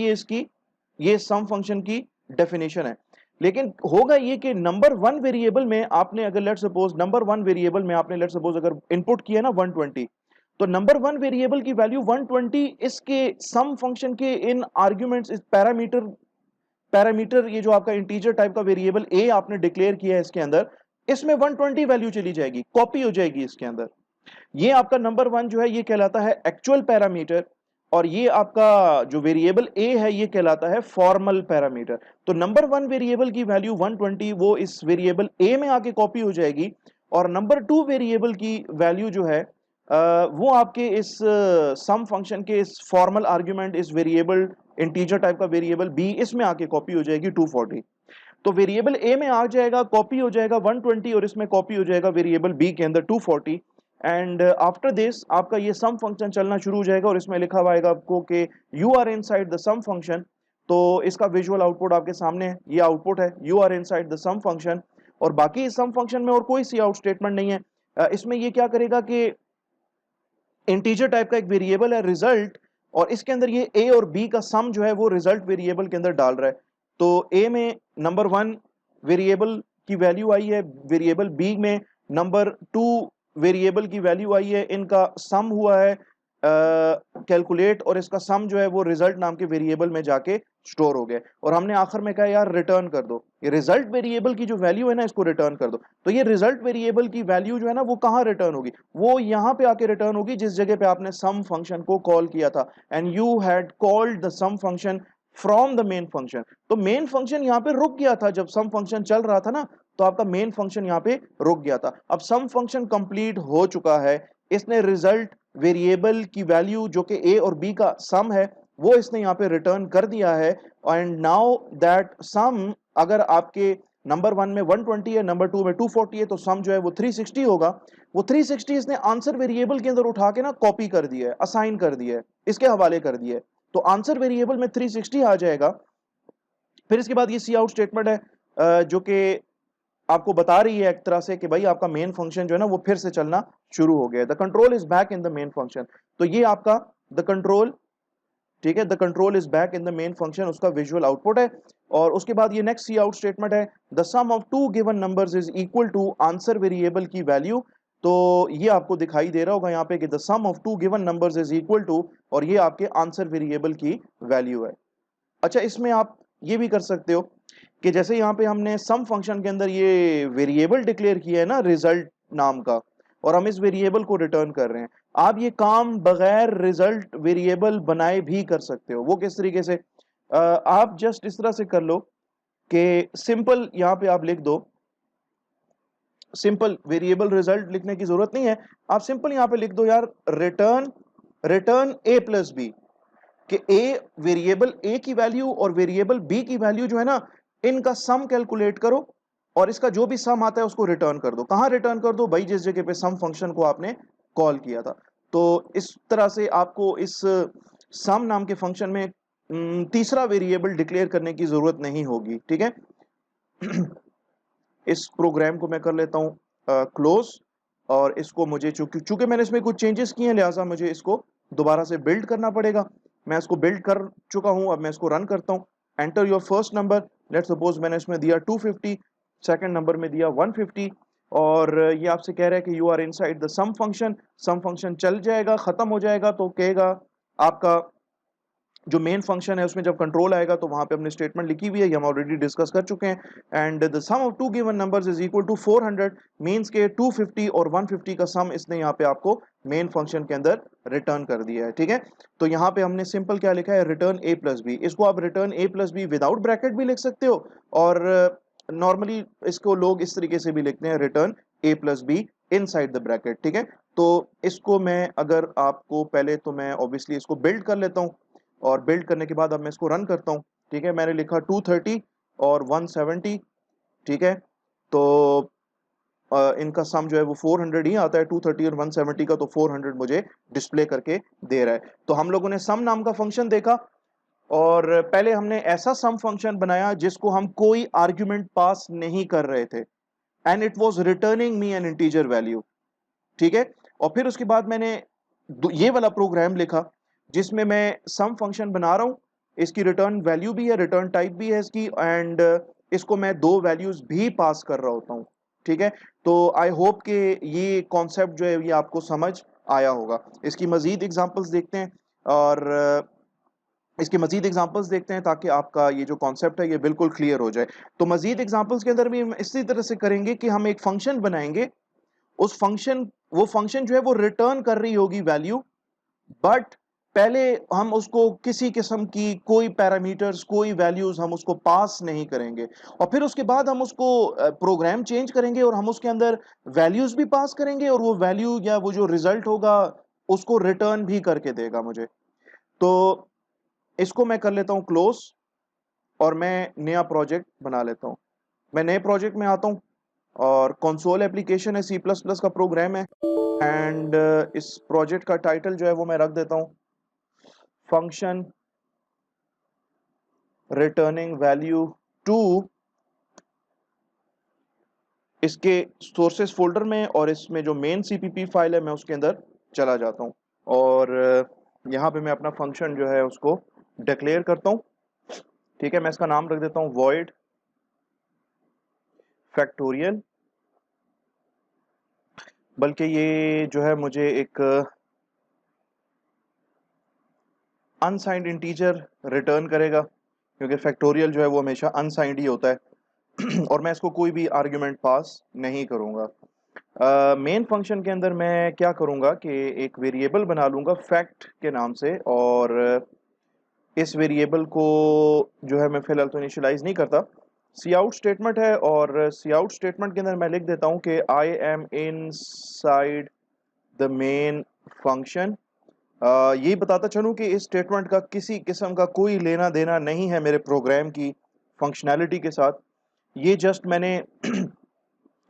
[SPEAKER 1] ये सम फंक्शन की डेफिनेशन है। लेकिन होगा ये कि नंबर वन वेरिएबल में आपने अगर let suppose number one variable में आपने लेट सपोज अगर इनपुट किया ना 120, तो नंबर वन वेरिएबल की वैल्यू 120 इसके सम फंक्शन के इन आर्ग्यूमेंट्स, इस पैरामीटर पैरामीटर ये जो आपका इंटीजर टाइप का वेरिएबल ए आपने डिक्लेयर किया है इसके अंदर, इसमें 120 वैल्यू चली जाएगी, कॉपी हो जाएगी इसके अंदर। ये आपका नंबर वन जो है ये कहलाता है एक्चुअल पैरामीटर और ये आपका जो वेरिएबल ए है ये कहलाता है फॉर्मल पैरामीटर। तो नंबर वन वेरिएबल की वैल्यू 120 वो इस वेरिएबल ए में आके कॉपी हो जाएगी और नंबर टू वेरिएबल की वैल्यू जो है वो आपके इस सम फंक्शन के इस फॉर्मल आर्ग्यूमेंट, इस वेरिएबल इंटीजर टाइप का वेरिएबल बी, इसमें आके कॉपी हो जाएगी 240। तो वेरिएबल ए में आ जाएगा, कॉपी हो जाएगा 120 और इसमें कॉपी हो जाएगा वेरिएबल बी के अंदर 240। एंड आफ्टर दिस आपका ये सम फंक्शन चलना शुरू हो जाएगा और इसमें लिखा हुआ आएगा आपको कि you are inside the sum function. तो इसका विजुअल आउटपुट आपके सामने है, ये आउटपुट है you are inside the sum function. और बाकी इस सम फंक्शन में और कोई सी आउट स्टेटमेंट नहीं है। इसमें ये क्या करेगा कि इंटीजर टाइप का एक वेरिएबल है रिजल्ट और इसके अंदर ये ए और बी का सम जो है वो रिजल्ट वेरिएबल के अंदर डाल रहा है। तो ए में नंबर वन वेरिएबल की वैल्यू आई है, वेरिएबल बी में नंबर टू वेरिएबल की वैल्यू आई है, इनका सम हुआ है कैलकुलेट और इसका सम जो है वो रिजल्ट नाम के वेरिएबल में जाके स्टोर हो गया और हमने आखिर में कहा यार रिटर्न कर दो, ये रिजल्ट वेरिएबल की जो वैल्यू है ना इसको रिटर्न कर दो। तो ये रिजल्ट वेरिएबल की वैल्यू जो है ना वो कहाँ रिटर्न होगी, वो यहाँ पे आके रिटर्न होगी जिस जगह पे आपने सम फंक्शन को कॉल किया था। And you had called the sum function from the main function. तो मेन फंक्शन यहाँ पे रुक गया था जब सम फंक्शन चल रहा था ना, तो आपका मेन फंक्शन यहाँ पे रुक गया था। अब सम फंक्शन कंप्लीट हो चुका है, इसने रिजल्ट वेरिएबल की वैल्यू जो कि ए और बी का सम है वो इसने यहाँ पे रिटर्न कर दिया है। एंड नाउ दैट सम अगर आपके नंबर वन में 120 है, नंबर टू में 240 है, तो सम जो है वो 360 होगा। वो 360 इसने आंसर वेरिएबल के अंदर उठा के ना कॉपी कर दिया है, असाइन कर दिया है, इसके हवाले कर दिया है। तो आंसर वेरिएबल में 360 आ जाएगा। फिर इसके बाद ये सी आउट स्टेटमेंट है जो कि आपको बता रही है एक तरह से कि भाई आपका मेन फंक्शन जो है ना वो फिर से चलना शुरू हो गया, the control is back in the main function. तो ये आपका द कंट्रोल, ठीक है, the control is back in the main function, उसका विजुअल आउटपुट है। और उसके बाद ये नेक्स्ट सी आउट स्टेटमेंट है, the sum of two given numbers is equal to answer variable की वैल्यू। तो ये आपको दिखाई दे रहा होगा यहाँ पे कि the sum of two given numbers is equal to, और ये आपके आंसर वेरिएबल की वैल्यू है। अच्छा, इसमें आप ये भी कर सकते हो कि जैसे यहाँ पे हमने सम फंक्शन के अंदर ये वेरिएबल डिक्लेयर किया है ना रिजल्ट नाम का, और हम इस वेरिएबल को रिटर्न कर रहे हैं, आप ये काम बगैर रिजल्ट वेरिएबल बनाए भी कर सकते हो। वो किस तरीके से, आप जस्ट इस तरह से कर लो कि सिंपल यहाँ पे आप लिख दो, सिंपल वेरिएबल रिजल्ट लिखने की जरूरत नहीं है, आप सिंपल यहाँ पे लिख दो यार return, return A plus B, कि ए वेरिएबल ए की वैल्यू और वेरिएबल बी की वैल्यू जो है ना इनका सम कैलकुलेट करो और इसका जो भी सम आता है उसको रिटर्न कर दो। कहां रिटर्न कर दो भाई, जिस जगह पे सम फंक्शन को आपने कॉल किया था। तो इस तरह से आपको इस सम नाम के फंक्शन में तीसरा वेरिएबल डिक्लेयर करने की जरूरत नहीं होगी। ठीक है, इस प्रोग्राम को मैं कर लेता हूं क्लोज, और इसको मुझे चूंकि मैंने इसमें कुछ चेंजेस किए हैं लिहाजा मुझे इसको दोबारा से बिल्ड करना पड़ेगा। मैं इसको बिल्ड कर चुका हूं, अब मैं इसको रन करता हूं। Enter your first number, let's suppose मैंने इसमें दिया 250, सेकंड नंबर में दिया 150, और ये आपसे कह रहा है कि you are inside the sum function चल जाएगा, खत्म हो जाएगा, तो कहेगा आपका जो मेन फंक्शन है उसमें जब कंट्रोल आएगा तो वहां पे हमने स्टेटमेंट लिखी हुई है, ये हम ऑलरेडी डिस्कस कर चुके हैं। And the sum of two given numbers is equal to 400, means के 250 और 150 का सम इसने यहाँ पे आपको मेन फंक्शन के अंदर रिटर्न कर दिया है। ठीक है, तो यहाँ पे हमने सिंपल क्या लिखा है, रिटर्न ए प्लस बी। इसको आप return A plus B without bracket भी लिख सकते हो, और नॉर्मली इसको लोग इस तरीके से भी लिखते हैं, return A plus be inside the bracket. ठीक है, तो इसको मैं अगर आपको पहले तो मैं ऑब्वियसली इसको बिल्ड कर लेता हूँ, और बिल्ड करने के बाद अब मैं इसको रन करता हूँ। ठीक है, मैंने लिखा 230 और 170। ठीक है, तो इनका सम जो है वो 400 ही आता है, 230 और 170 का, तो 400 मुझे डिस्प्ले करके दे रहा है। तो हम लोगों ने सम नाम का फंक्शन देखा, और पहले हमने ऐसा सम फंक्शन बनाया जिसको हम कोई आर्ग्यूमेंट पास नहीं कर रहे थे, and it was returning me N integer value. ठीक है, और फिर उसके बाद मैंने ये वाला प्रोग्राम लिखा जिसमें मैं सम फंक्शन बना रहा हूं, इसकी रिटर्न वैल्यू भी है, रिटर्न टाइप भी है इसकी, एंड इसको मैं दो वैल्यूज भी पास कर रहा होता हूं। ठीक है, तो आई होप कि ये कॉन्सेप्ट जो है ये आपको समझ आया होगा। इसकी मजीद एग्जांपल्स देखते हैं, और इसके मजीद एग्जांपल्स देखते हैं ताकि आपका ये जो कॉन्सेप्ट है ये बिल्कुल क्लियर हो जाए। तो मजीद एग्जांपल्स के अंदर भी हम इसी तरह से करेंगे कि हम एक फंक्शन बनाएंगे, उस फंक्शन वो फंक्शन जो है वो रिटर्न कर रही होगी वैल्यू, बट पहले हम उसको किसी किस्म की कोई पैरामीटर्स, कोई वैल्यूज हम उसको पास नहीं करेंगे, और फिर उसके बाद हम उसको प्रोग्राम चेंज करेंगे और हम उसके अंदर वैल्यूज भी पास करेंगे, और वो वैल्यू या वो जो रिजल्ट होगा उसको रिटर्न भी करके देगा मुझे। तो इसको मैं कर लेता हूं क्लोज, और मैं नया प्रोजेक्ट बना लेता हूं। मैं नए प्रोजेक्ट में आता हूं, और कंसोल एप्लीकेशन है, सी प्लस प्लस का प्रोग्राम है, एंड इस प्रोजेक्ट का टाइटल जो है वो मैं रख देता हूं, फंक्शन रिटर्निंग वैल्यू टू। इसके सोर्सेस फोल्डर में और इसमें जो मेन सीपीपी फाइल है मैं उसके अंदर चला जाता हूं, और यहाँ पे मैं अपना फंक्शन जो है उसको डिक्लेयर करता हूं। ठीक है, मैं इसका नाम रख देता हूं void फैक्टोरियल, बल्कि ये जो है मुझे एक अनसाइंड इंटीजर रिटर्न करेगा, क्योंकि फैक्टोरियल जो है वो हमेशा अनसाइंड ही होता है और मैं इसको कोई भी आर्ग्यूमेंट पास नहीं करूंगा। मेन फंक्शन के अंदर मैं क्या करूंगा कि एक वेरिएबल बना लूंगा फैक्ट के नाम से, और इस वेरिएबल को जो है मैं फिलहाल तो इनिशियलाइज नहीं करता। सी आउट स्टेटमेंट है, और सी आउट स्टेटमेंट के अंदर मैं लिख देता हूं कि I am inside the main function. यही बताता चलूं कि इस स्टेटमेंट का किसी किस्म का कोई लेना देना नहीं है मेरे प्रोग्राम की फंक्शनैलिटी के साथ। ये जस्ट मैंने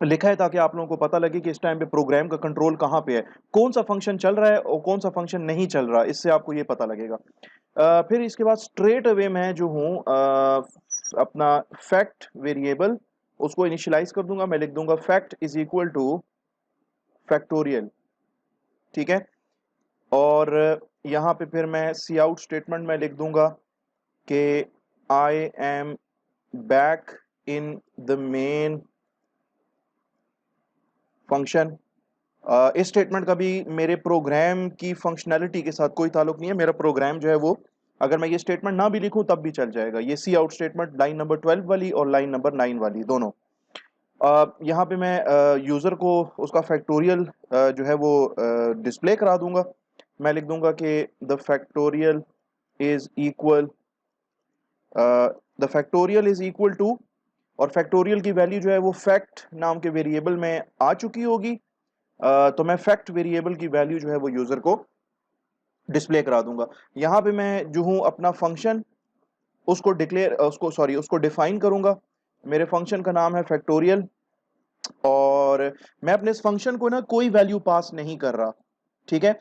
[SPEAKER 1] लिखा है ताकि आप लोगों को पता लगे कि इस टाइम पे प्रोग्राम का कंट्रोल कहाँ पे है, कौन सा फंक्शन चल रहा है और कौन सा फंक्शन नहीं चल रहा, इससे आपको ये पता लगेगा। फिर इसके बाद स्ट्रेट अवे मैं जो हूँ अपना फैक्ट वेरिएबल उसको इनिशियलाइज कर दूंगा। मैं लिख दूंगा fact is equal two factorial. ठीक है, और यहाँ पे फिर मैं सी आउट स्टेटमेंट में लिख दूंगा कि I am back in the main function. इस स्टेटमेंट का भी मेरे प्रोग्राम की फंक्शनैलिटी के साथ कोई ताल्लुक नहीं है। मेरा प्रोग्राम जो है वो, अगर मैं ये स्टेटमेंट ना भी लिखूं तब भी चल जाएगा। ये सी आउट स्टेटमेंट लाइन नंबर 12 वाली और लाइन नंबर 9 वाली दोनों। यहाँ पे मैं यूज़र को उसका फैक्टोरियल जो है वो डिस्प्ले करा दूंगा। मैं लिख दूंगा कि the factorial is equal to, और फैक्टोरियल की वैल्यू जो है वो फैक्ट नाम के वेरिएबल में आ चुकी होगी। तो मैं फैक्ट वेरिएबल की वैल्यू जो है वो यूजर को डिस्प्ले करा दूंगा। यहाँ पे मैं जो हूँ अपना फंक्शन उसको डिफाइन करूंगा। मेरे फंक्शन का नाम है फैक्टोरियल, और मैं अपने इस फंक्शन को ना कोई वैल्यू पास नहीं कर रहा। ठीक है,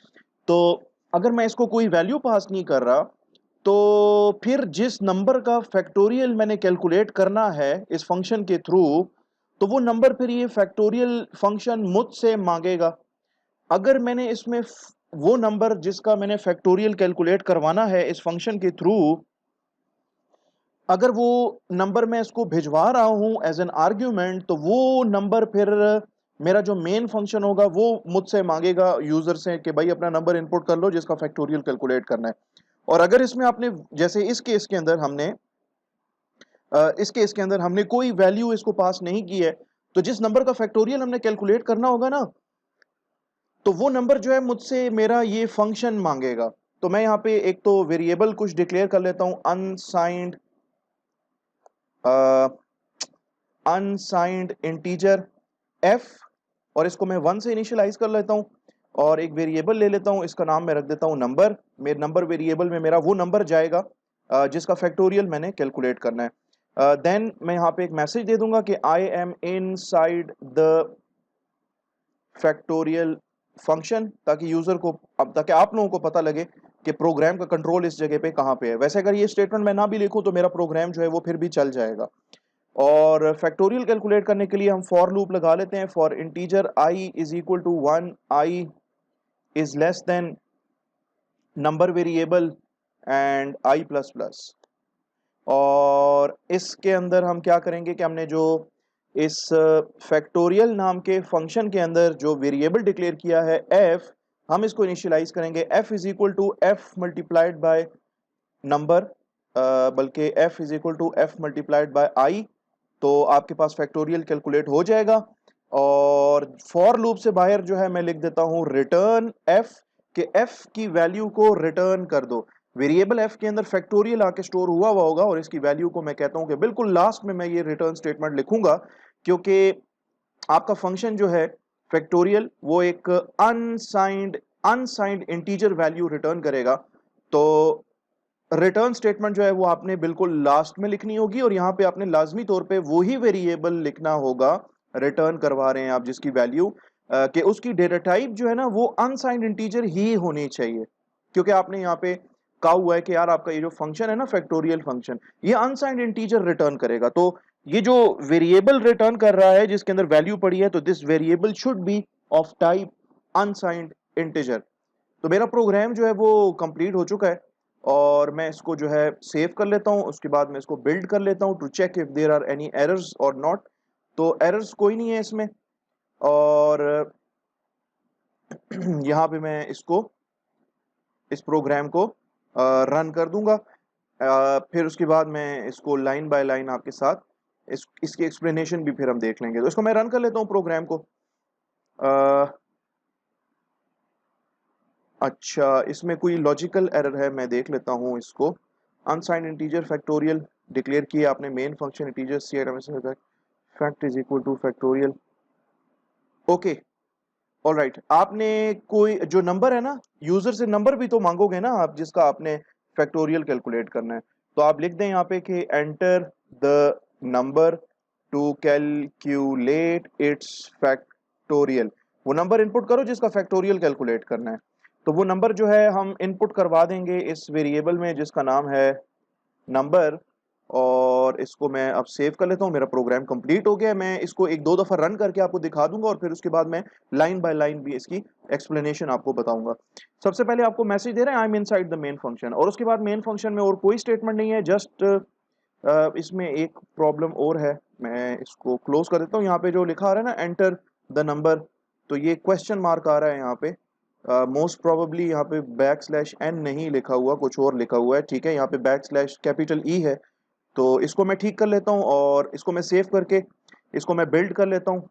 [SPEAKER 1] तो अगर मैं इसको कोई वैल्यू पास नहीं कर रहा तो फिर जिस नंबर का फैक्टोरियल मैंने कैलकुलेट करना है इस फंक्शन के थ्रू, तो वो नंबर फिर ये फैक्टोरियल फंक्शन मुझसे मांगेगा। अगर मैंने इसमें वो नंबर जिसका मैंने फैक्टोरियल कैलकुलेट करवाना है इस फंक्शन के थ्रू, अगर वो नंबर मैं इसको भिजवा रहा हूं एज एन आर्ग्यूमेंट, तो वो नंबर फिर मेरा जो मेन फंक्शन होगा वो मुझसे मांगेगा यूजर से कि भाई अपना नंबर इनपुट कर लो जिसका फैक्टोरियल कैलकुलेट करना है। और अगर इसमें आपने, जैसे इस केस के अंदर हमने कोई वैल्यू इसको पास नहीं की है, तो जिस नंबर का फैक्टोरियल हमने कैलकुलेट करना होगा ना, तो वो नंबर जो है मुझसे मेरा ये फंक्शन मांगेगा। तो मैं यहाँ पे एक तो वेरिएबल कुछ डिक्लेयर कर लेता हूं, अनसाइंड इंटीजर f, और इसको मैं 1 से इनिशियलाइज कर लेता हूं, और एक वेरिएबल ले लेता हूं, इसका नाम मैं रख देता हूं नंबर। मेरे नंबर वेरिएबल में मेरा वो नंबर जाएगा जिसका फैक्टोरियल मैंने कैलकुलेट करना है। देन मैं यहाँ पे एक मैसेज दे दूंगा कि I am inside the factorial function, ताकि यूजर को, अब ताकि आप लोगों को पता लगे कि प्रोग्राम का कंट्रोल इस जगह पे कहाँ पे है। वैसे अगर ये स्टेटमेंट मैं ना भी लिखूं तो मेरा प्रोग्राम जो है वो फिर भी चल जाएगा। और फैक्टोरियल कैलकुलेट करने के लिए हम फॉर लूप लगा लेते हैं। For integer i is equal to 1, i is less than number variable and i plus plus. और इसके अंदर हम क्या करेंगे कि हमने जो इस फैक्टोरियल नाम के फंक्शन के अंदर जो वेरिएबल डिक्लेयर किया है f, हम इसको इनिशियलाइज करेंगे f is equal to f multiplied by number, बल्कि f is equal to f multiplied by i। तो आपके पास फैक्टोरियल कैलकुलेट हो जाएगा। और फॉर लूप से बाहर जो है मैं लिख देता हूं रिटर्न f, के f की वैल्यू को रिटर्न कर दो। वेरिएबल f के अंदर फैक्टोरियल आके स्टोर हुआ होगा, और इसकी वैल्यू को मैं कहता हूं कि बिल्कुल लास्ट में मैं ये रिटर्न स्टेटमेंट लिखूंगा, क्योंकि आपका फंक्शन जो है फैक्टोरियल वो एक unsigned unsigned integer value return करेगा। तो रिटर्न स्टेटमेंट जो है वो आपने बिल्कुल लास्ट में लिखनी होगी, और यहाँ पे आपने लाजमी तौर पे वो ही वेरिएबल लिखना होगा रिटर्न करवा रहे हैं आप जिसकी वैल्यू, कि उसकी डेटा टाइप जो है ना वो अनसाइंड इंटीजर ही होनी चाहिए। क्योंकि आपने यहाँ पे कहा हुआ है कि यार आपका ये जो फंक्शन है ना फैक्टोरियल फंक्शन, ये अनसाइंड इंटीजर रिटर्न करेगा। तो ये जो वेरिएबल रिटर्न कर रहा है जिसके अंदर वैल्यू पड़ी है, तो this variable should be of type unsigned integer. तो मेरा प्रोग्राम जो है वो कंप्लीट हो चुका है, और मैं इसको जो है सेव कर लेता हूँ। उसके बाद मैं इसको बिल्ड कर लेता हूँ to check if there are any errors और नॉट। तो एरर्स कोई नहीं है इसमें, और यहाँ पे मैं इस प्रोग्राम को रन कर दूंगा। फिर उसके बाद मैं इसको लाइन बाय लाइन आपके साथ इसकी एक्सप्लेनेशन भी फिर हम देख लेंगे। तो इसको मैं रन कर लेता हूँ प्रोग्राम को। अच्छा, इसमें कोई लॉजिकल एरर है, मैं देख लेता हूँ इसको। अनसाइंड इंटीजर फैक्टोरियल डिक्लेयर किया आपने main function integer fact is equal two factorial. Okay, alright. आपने कोई जो नंबर है ना, यूजर से नंबर भी तो मांगोगे ना आप जिसका आपने फैक्टोरियल कैलकुलेट करना है। तो आप लिख दें यहाँ पे कि enter the number two calculate its factorial. वो नंबर इनपुट करो जिसका फैक्टोरियल कैलकुलेट करना है। तो वो नंबर जो है हम इनपुट करवा देंगे इस वेरिएबल में जिसका नाम है नंबर। और इसको मैं अब सेव कर लेता हूँ। मेरा प्रोग्राम कंप्लीट हो गया। मैं इसको एक दो दफा रन करके आपको दिखा दूंगा, और फिर उसके बाद मैं लाइन बाय लाइन भी इसकी एक्सप्लेनेशन आपको बताऊंगा। सबसे पहले आपको मैसेज दे रहा है I am inside the main function, और उसके बाद मेन फंक्शन में और कोई स्टेटमेंट नहीं है। जस्ट इसमें एक प्रॉब्लम और है, मैं इसको क्लोज कर देता हूँ। यहाँ पे जो लिखा आ रहा है ना एंटर द नंबर, तो ये क्वेश्चन मार्क आ रहा है यहाँ पे। मोस्ट प्रोबेबली यहाँ पे बैक स्लैश एन नहीं लिखा हुआ, कुछ और लिखा हुआ है। ठीक है, यहाँ पे बैक स्लैश कैपिटल ई है। तो इसको मैं ठीक कर लेता हूँ, और इसको मैं सेव करके इसको मैं बिल्ड कर लेता हूँ,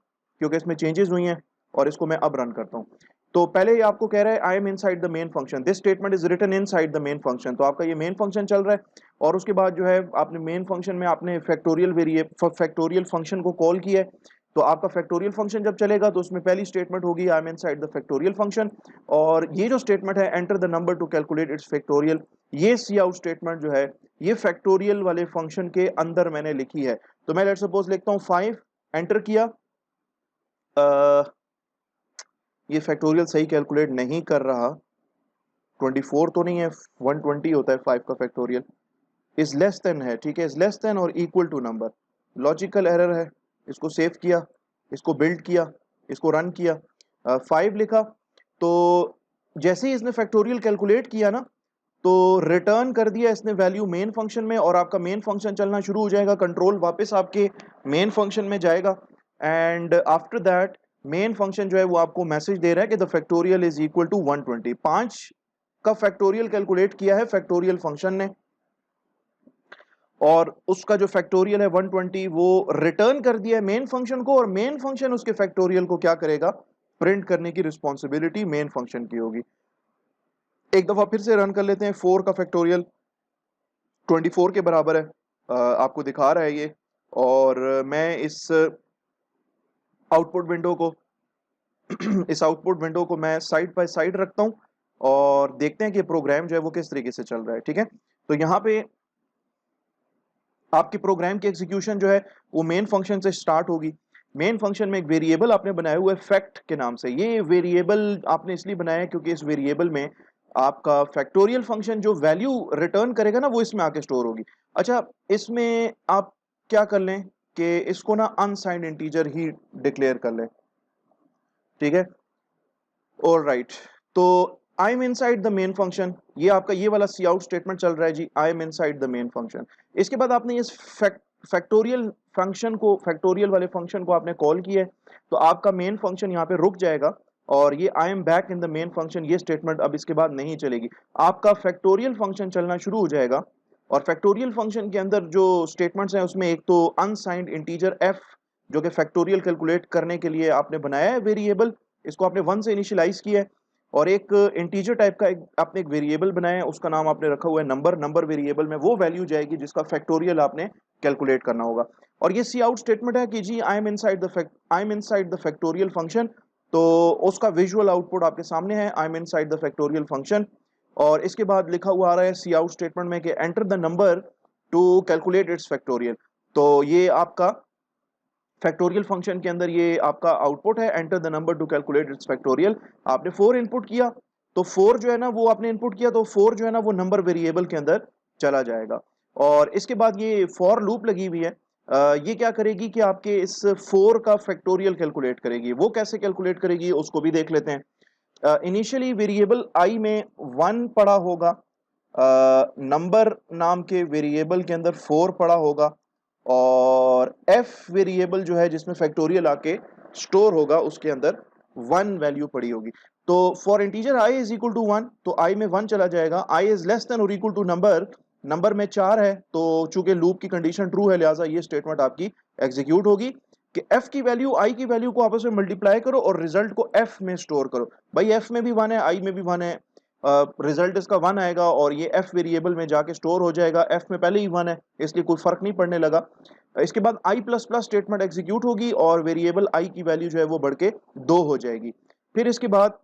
[SPEAKER 1] क्योंकि इसमें चेंजेस हुई हैं। और इसको मैं अब रन करता हूँ। तो पहले ये आपको कह रहा है I am inside the main function, this statement is written inside the main function. तो आपका ये मेन फंक्शन चल रहा है, और उसके बाद जो है आपने मेन फंक्शन में आपने फैक्टोरियल फंक्शन को कॉल किया है। तो आपका फैक्टोरियल फंक्शन जब चलेगा तो उसमें पहली स्टेटमेंट होगी आई am inside the factorial function, और ये जो स्टेटमेंट है enter the number two calculate its factorial, ये सी आउट स्टेटमेंट जो है ये फैक्टोरियल वाले फंक्शन के अंदर मैंने लिखी है। तो मैं लेट सपोज लिखता हूँ 5, एंटर किया। ये फैक्टोरियल सही कैलकुलेट नहीं कर रहा, 24 तो नहीं है, 120 होता है 5 का फैक्टोरियल। इज लेस देन है, ठीक है, इज लेस देन और equal to number, logical error है। इसको सेव किया, इसको बिल्ड किया, इसको रन किया, 5 लिखा। तो जैसे ही इसने फैक्टोरियल कैलकुलेट किया ना, तो रिटर्न कर दिया इसने वैल्यू मेन फंक्शन में, और आपका मेन फंक्शन चलना शुरू हो जाएगा, कंट्रोल वापस आपके मेन फंक्शन में जाएगा। And after that main function जो है वो आपको मैसेज दे रहा है कि the factorial is equal to 120। 5 का फैक्टोरियल कैलकुलेट किया है फैक्टोरियल फंक्शन ने, और उसका जो फैक्टोरियल है 120 वो रिटर्न कर दिया है मेन फंक्शन को, और मेन फंक्शन उसके फैक्टोरियल को क्या करेगा, प्रिंट करने की रिस्पॉन्सिबिलिटी मेन फंक्शन की होगी। एक दफा फिर से रन कर लेते हैं। 4 का फैक्टोरियल 24 के बराबर है, आपको दिखा रहा है ये। और मैं इस आउटपुट विंडो को इस आउटपुट विंडो को मैं साइड बाय साइड रखता हूं, और देखते हैं कि प्रोग्राम जो है वो किस तरीके से चल रहा है। ठीक है, तो यहाँ पे आपके प्रोग्राम की एग्जीक्यूशन जो है वो मेन फंक्शन से स्टार्ट होगी। मेन फंक्शन में एक वेरिएबल आपने बनाया हुआ है फैक्ट के नाम से। ये वेरिएबल आपने इसलिए बनाया है क्योंकि इस वेरिएबल में आपका फैक्टोरियल फंक्शन जो वैल्यू रिटर्न करेगा ना वो इसमें आके स्टोर होगी। अच्छा, इसमें आप क्या कर लें कि इसको ना अनसाइंड इंटीजर ही डिक्लेयर कर लें। ठीक है, ऑल राइट। तो आई am inside the main function, ये आपका ये वाला सी आउट स्टेटमेंट चल रहा है जी, I am inside the main function. इसके बाद आपने इस फैक्टोरियल फंक्शन को, फैक्टोरियल वाले फंक्शन को आपने कॉल किया है, तो आपका मेन फंक्शन यहाँ पे रुक जाएगा, और ये आई am back in the main function ये स्टेटमेंट अब इसके बाद नहीं चलेगी। आपका फैक्टोरियल फंक्शन चलना शुरू हो जाएगा, और फैक्टोरियल फंक्शन के अंदर जो स्टेटमेंट्स हैं उसमें एक तो अनसाइंड इंटीजर एफ, जो कि फैक्टोरियल कैलकुलेट करने के लिए आपने बनाया है वेरिएबल, इसको आपने 1 से इनिशियलाइज किया है। और एक इंटीजर टाइप का आपने एक वेरिएबल बनाया है, उसका नाम आपने रखा हुआ है नंबर। नंबर वेरिएबल में वो वैल्यू जाएगी जिसका फैक्टोरियल आपने कैलकुलेट करना होगा। और ये सी आउट स्टेटमेंट है कि जी I am inside the factorial function, तो उसका विजुअल आउटपुट आपके सामने है, I am inside the factorial function. और इसके बाद लिखा हुआ आ रहा है सी आउट स्टेटमेंट में कि enter the number two calculate its factorial. तो ये आपका फैक्टोरियल फंक्शन के अंदर ये आपका आउटपुट है, enter the number two calculate its factorial. आपने 4 इनपुट किया, तो 4 जो है ना वो आपने इनपुट किया, तो 4 जो है ना वो नंबर वेरिएबल के अंदर चला जाएगा। और इसके बाद ये फॉर लूप लगी हुई है, ये क्या करेगी कि आपके इस 4 का फैक्टोरियल कैलकुलेट करेगी। वो कैसे कैलकुलेट करेगी उसको भी देख लेते हैं। इनिशियली वेरिएबल आई में 1 पड़ा होगा, नंबर नाम के वेरिएबल के अंदर 4 पड़ा होगा, और एफ वेरिएबल जो है जिसमें फैक्टोरियल आके स्टोर होगा उसके अंदर 1 वैल्यू पड़ी होगी। तो for integer I is equal to 1, तो आई में 1 चला जाएगा। आई इज लेस देन और इक्वल टू नंबर, नंबर में 4 है, तो चूंकि लूप की कंडीशन ट्रू है लिहाजा ये स्टेटमेंट आपकी एग्जीक्यूट होगी कि एफ की वैल्यू आई की वैल्यू को आपस में मल्टीप्लाई करो और रिजल्ट को एफ में स्टोर करो। भाई एफ में भी 1 है, आई में भी 1 है, रिजल्ट इसका 1 आएगा और ये एफ वेरिएबल में जाके स्टोर हो जाएगा। एफ में पहले ही 1 है इसलिए कोई फर्क नहीं पड़ने लगा। इसके बाद आई प्लस प्लस स्टेटमेंट एग्जीक्यूट होगी और वेरिएबल आई की वैल्यू जो है वो बढ़ के 2 हो जाएगी। फिर इसके बाद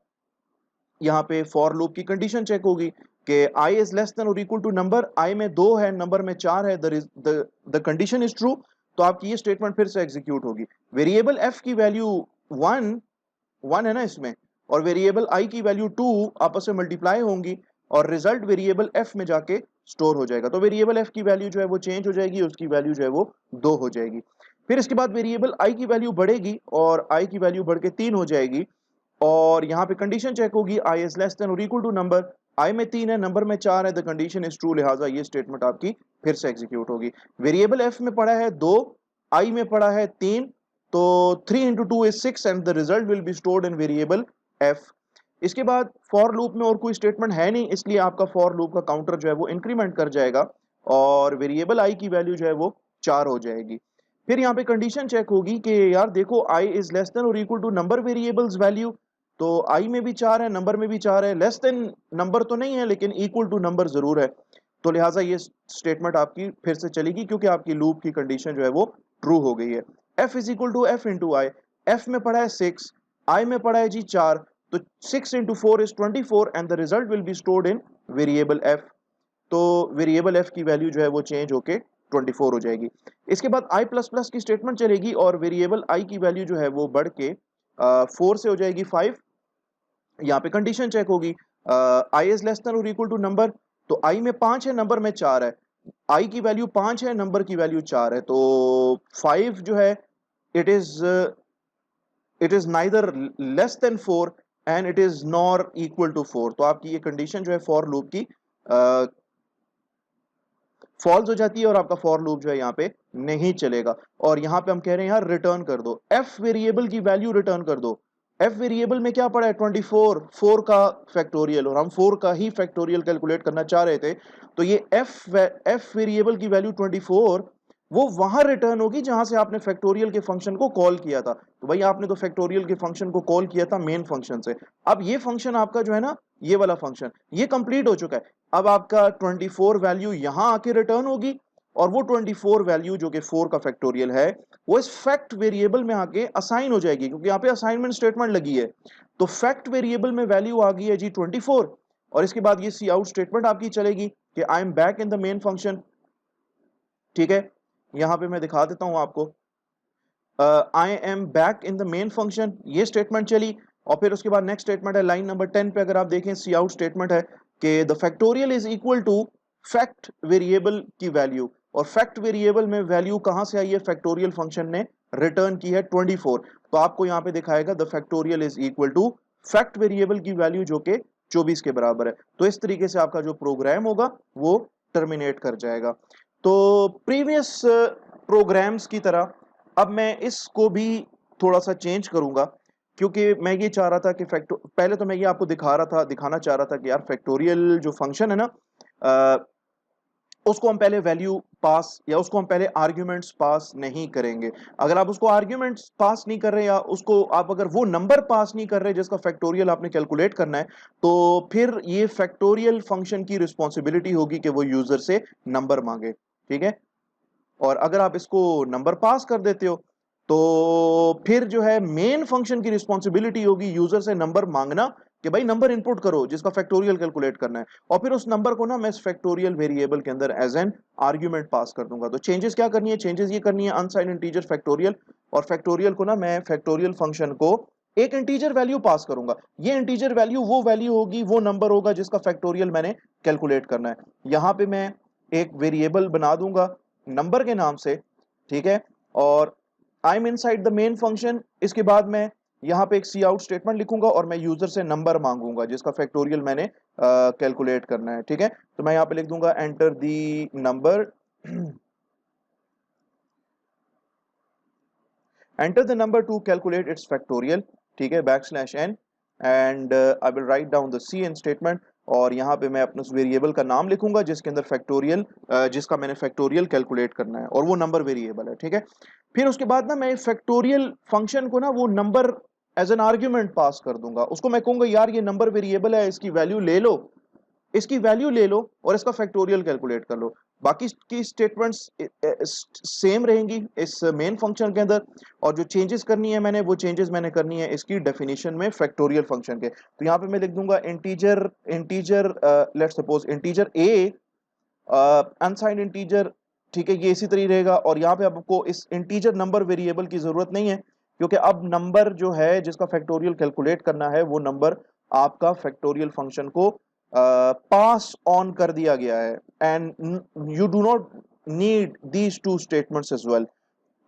[SPEAKER 1] यहाँ पे फॉर लूप की कंडीशन चेक होगी कि आई इज लेस देन और इक्वल टू नंबर, आई में 2 है, नंबर में 4 है, द कंडीशन इज ट्रू, तो आपकी ये स्टेटमेंट फिर से एग्जीक्यूट होगी। वेरिएबल एफ की वैल्यू 1 है ना इसमें, और वेरिएबल आई की वैल्यू 2 आपस में मल्टीप्लाई होंगी और रिजल्ट वेरिएबल एफ में जाके स्टोर हो जाएगा। तो वेरिएबल एफ की वैल्यू जो है वो चेंज हो जाएगी, उसकी वैल्यू जो है वो 2 हो जाएगी। फिर इसके बाद वेरिएबल आई की वैल्यू बढ़ेगी और आई की वैल्यू बढ़ के 3 हो जाएगी, और यहाँ पे कंडीशन चेक होगी आई इज लेस देन और इक्वल टू नंबर, आई में 3 है, नंबर में 4 है, द कंडीशन इज ट्रू, लिहाजा ये स्टेटमेंट आपकी फिर से एग्जीक्यूट होगी। वेरिएबल एफ में पड़ा है 2, आई में पड़ा है 3, तो 3 into 2 is 6 and the result will be stored in variable F. इसके बाद फॉर लूप में और कोई स्टेटमेंट है नहीं, इसलिए आपका फॉर लूप का काउंटर जो है वो इंक्रीमेंट कर जाएगा और वेरिएबल आई की वैल्यू जो है वो 4 हो जाएगी। फिर यहाँ पे कंडीशन चेक होगी कि यार देखो आई इज लेस देन और equal to number variables value, तो आई में भी 4 है, नंबर में भी 4 है, लेस देन नंबर तो नहीं है लेकिन इक्वल टू नंबर जरूर है, तो लिहाजा ये स्टेटमेंट आपकी फिर से चलेगी क्योंकि आपकी लूप की कंडीशन जो है वो ट्रू हो गई है। F is equal to F into I, F में पड़ा है 6, आई में पड़ा है जी 4, तो 6 into 4 is 24 and the result will be stored in variable F. तो वेरिएबल एफ की वैल्यू जो है वो चेंज होके 24 हो जाएगी। इसके बाद आई प्लस प्लस की स्टेटमेंट चलेगी और वेरिएबल आई की वैल्यू जो है वो बढ़ के 4 से हो जाएगी 5। यहाँ पे कंडीशन चेक होगी आई इज लेस देन और इक्वल टू नंबर, तो आई में 5 है, नंबर में 4 है, आई की वैल्यू 5 है, नंबर की वैल्यू 4 है, तो 5 जो है it is neither less than 4 and it is nor equal to 4, तो आपकी ये कंडीशन जो है फॉर लूप की फॉल्स हो जाती है और आपका फॉर लूप जो है यहाँ पे नहीं चलेगा। और यहाँ पे हम कह रहे हैं यार रिटर्न कर दो, एफ वेरिएबल की वैल्यू रिटर्न कर दो। एफ वेरिएबल में क्या पड़ा है 24, 4 का फैक्टोरियल, और हम 4 का ही फैक्टोरियल कैलकुलेट करना चाह रहे थे। तो ये एफ वेरिएबल की वैल्यू 24 वो वहां रिटर्न होगी जहां से आपने फैक्टोरियल के फंक्शन को कॉल किया था। तो भाई आपने तो फैक्टोरियल के फंक्शन को कॉल किया था मेन फंक्शन से। अब ये फंक्शन आपका जो है ना, ये वाला फंक्शन ये कंप्लीट हो चुका है। अब आपका 24 वैल्यू यहां आके रिटर्न होगी, और वो 24 वैल्यू जो कि 4 का फैक्टोरियल है वो इस फैक्ट वेरिएबल में आके असाइन हो जाएगी, क्योंकि यहाँ पे असाइनमेंट स्टेटमेंट लगी है। तो फैक्ट वेरिएबल में वैल्यू आ गई है जी 24, और इसके बाद ये सी आउट स्टेटमेंट आपकी चलेगी कि I am back in the main function. ठीक है, यहां पे मैं दिखा देता हूं आपको, आई am back in the main function, ये स्टेटमेंट चली। और फिर उसके बाद नेक्स्ट स्टेटमेंट है लाइन नंबर 10 पे, अगर आप देखें सी आउट स्टेटमेंट है कि the factorial is equal to fact variable की वैल्यू, और फैक्ट वेरिएबल में वैल्यू कहां से आई है, फैक्टोरियल फंक्शन ने रिटर्न की है 24। तो आपको यहां पे दिखाएगा the factorial is equal to fact variable की वैल्यू जो कि 24 के बराबर है। तो इस तरीके से आपका जो प्रोग्राम होगा वो टर्मिनेट कर जाएगा। तो प्रीवियस प्रोग्राम्स की तरह अब मैं इसको भी थोड़ा सा चेंज करूंगा, क्योंकि मैं ये चाह रहा था कि पहले तो मैं ये आपको दिखाना चाह रहा था कि यार फैक्टोरियल जो फंक्शन है ना, अ, उसको हम पहले वैल्यू पास, या उसको हम पहले आर्ग्यूमेंट्स पास नहीं करेंगे। अगर आप उसको आर्ग्यूमेंट्स पास नहीं कर रहे, या उसको आप अगर वो नंबर पास नहीं कर रहे जिसका फैक्टोरियल आपने कैलकुलेट करना है, तो फिर ये फैक्टोरियल फंक्शन की रिस्पॉन्सिबिलिटी होगी कि वो यूजर से नंबर मांगे। ठीक है, और अगर आप इसको नंबर पास कर देते हो तो फिर जो है मेन फंक्शन की रिस्पॉन्सिबिलिटी होगी यूजर से नंबर मांगना कि भाई नंबर इनपुट करो जिसका फैक्टोरियल कैलकुलेट करना है, और फिर उस नंबर को ना मैं इस फैक्टोरियल वेरिएबल के अंदर एज एन आर्ग्यूमेंट पास कर दूंगा। तो चेंजेस क्या करनी है, चेंजेस ये करनी है अनसाइंड इंटीजर फैक्टोरियल, और फैक्टोरियल को ना मैं फैक्टोरियल फंक्शन को एक इंटीजर वैल्यू पास करूंगा। ये इंटीजर वैल्यू वो वैल्यू होगी, वो नंबर होगा जिसका फैक्टोरियल मैंने कैलकुलेट करना है। यहां पे मैं एक वेरिएबल बना दूंगा नंबर के नाम से। ठीक है, और आई am inside the main function, इसके बाद मैं यहां पे एक सी आउट स्टेटमेंट लिखूंगा और मैं यूजर से नंबर मांगूंगा जिसका फैक्टोरियल मैंने कैलकुलेट करना है। ठीक है, तो मैं यहां पे लिख दूंगा enter the number enter the number to calculate its factorial। ठीक है, backslash N, and I will write down the C in statement, और यहाँ पे मैं अपने उस वेरिएबल का नाम लिखूंगा जिसके अंदर फैक्टोरियल जिसका मैंने फैक्टोरियल कैलकुलेट करना है, और वो नंबर वेरिएबल है। ठीक है, फिर उसके बाद ना मैं फैक्टोरियल फंक्शन को ना वो number as an argument pass कर दूंगा। उसको मैं कहूंगा यार ये नंबर वेरिएबल है, इसकी वैल्यू ले लो, इसकी वैल्यू ले लो और इसका फैक्टोरियल कैलकुलेट कर लो। बाकी की स्टेटमेंट्स सेम रहेंगी इस मेन फंक्शन के अंदर, और जो चेंजेस करनी है मैंने, वो चेंजेस मैंने करनी है इसकी डेफिनेशन में फैक्टोरियल फंक्शन के। तो यहाँ पे मैं लिख दूंगा integer integer let's suppose integer a unsigned integer. ठीक है, ये इसी तरह रहेगा, और यहाँ पे आपको इस इंटीजर नंबर वेरिएबल की जरूरत नहीं है, क्योंकि अब नंबर जो है जिसका फैक्टोरियल कैलकुलेट करना है वो नंबर आपका फैक्टोरियल फंक्शन को पास ऑन कर दिया गया है, and you do not need these two statements as well.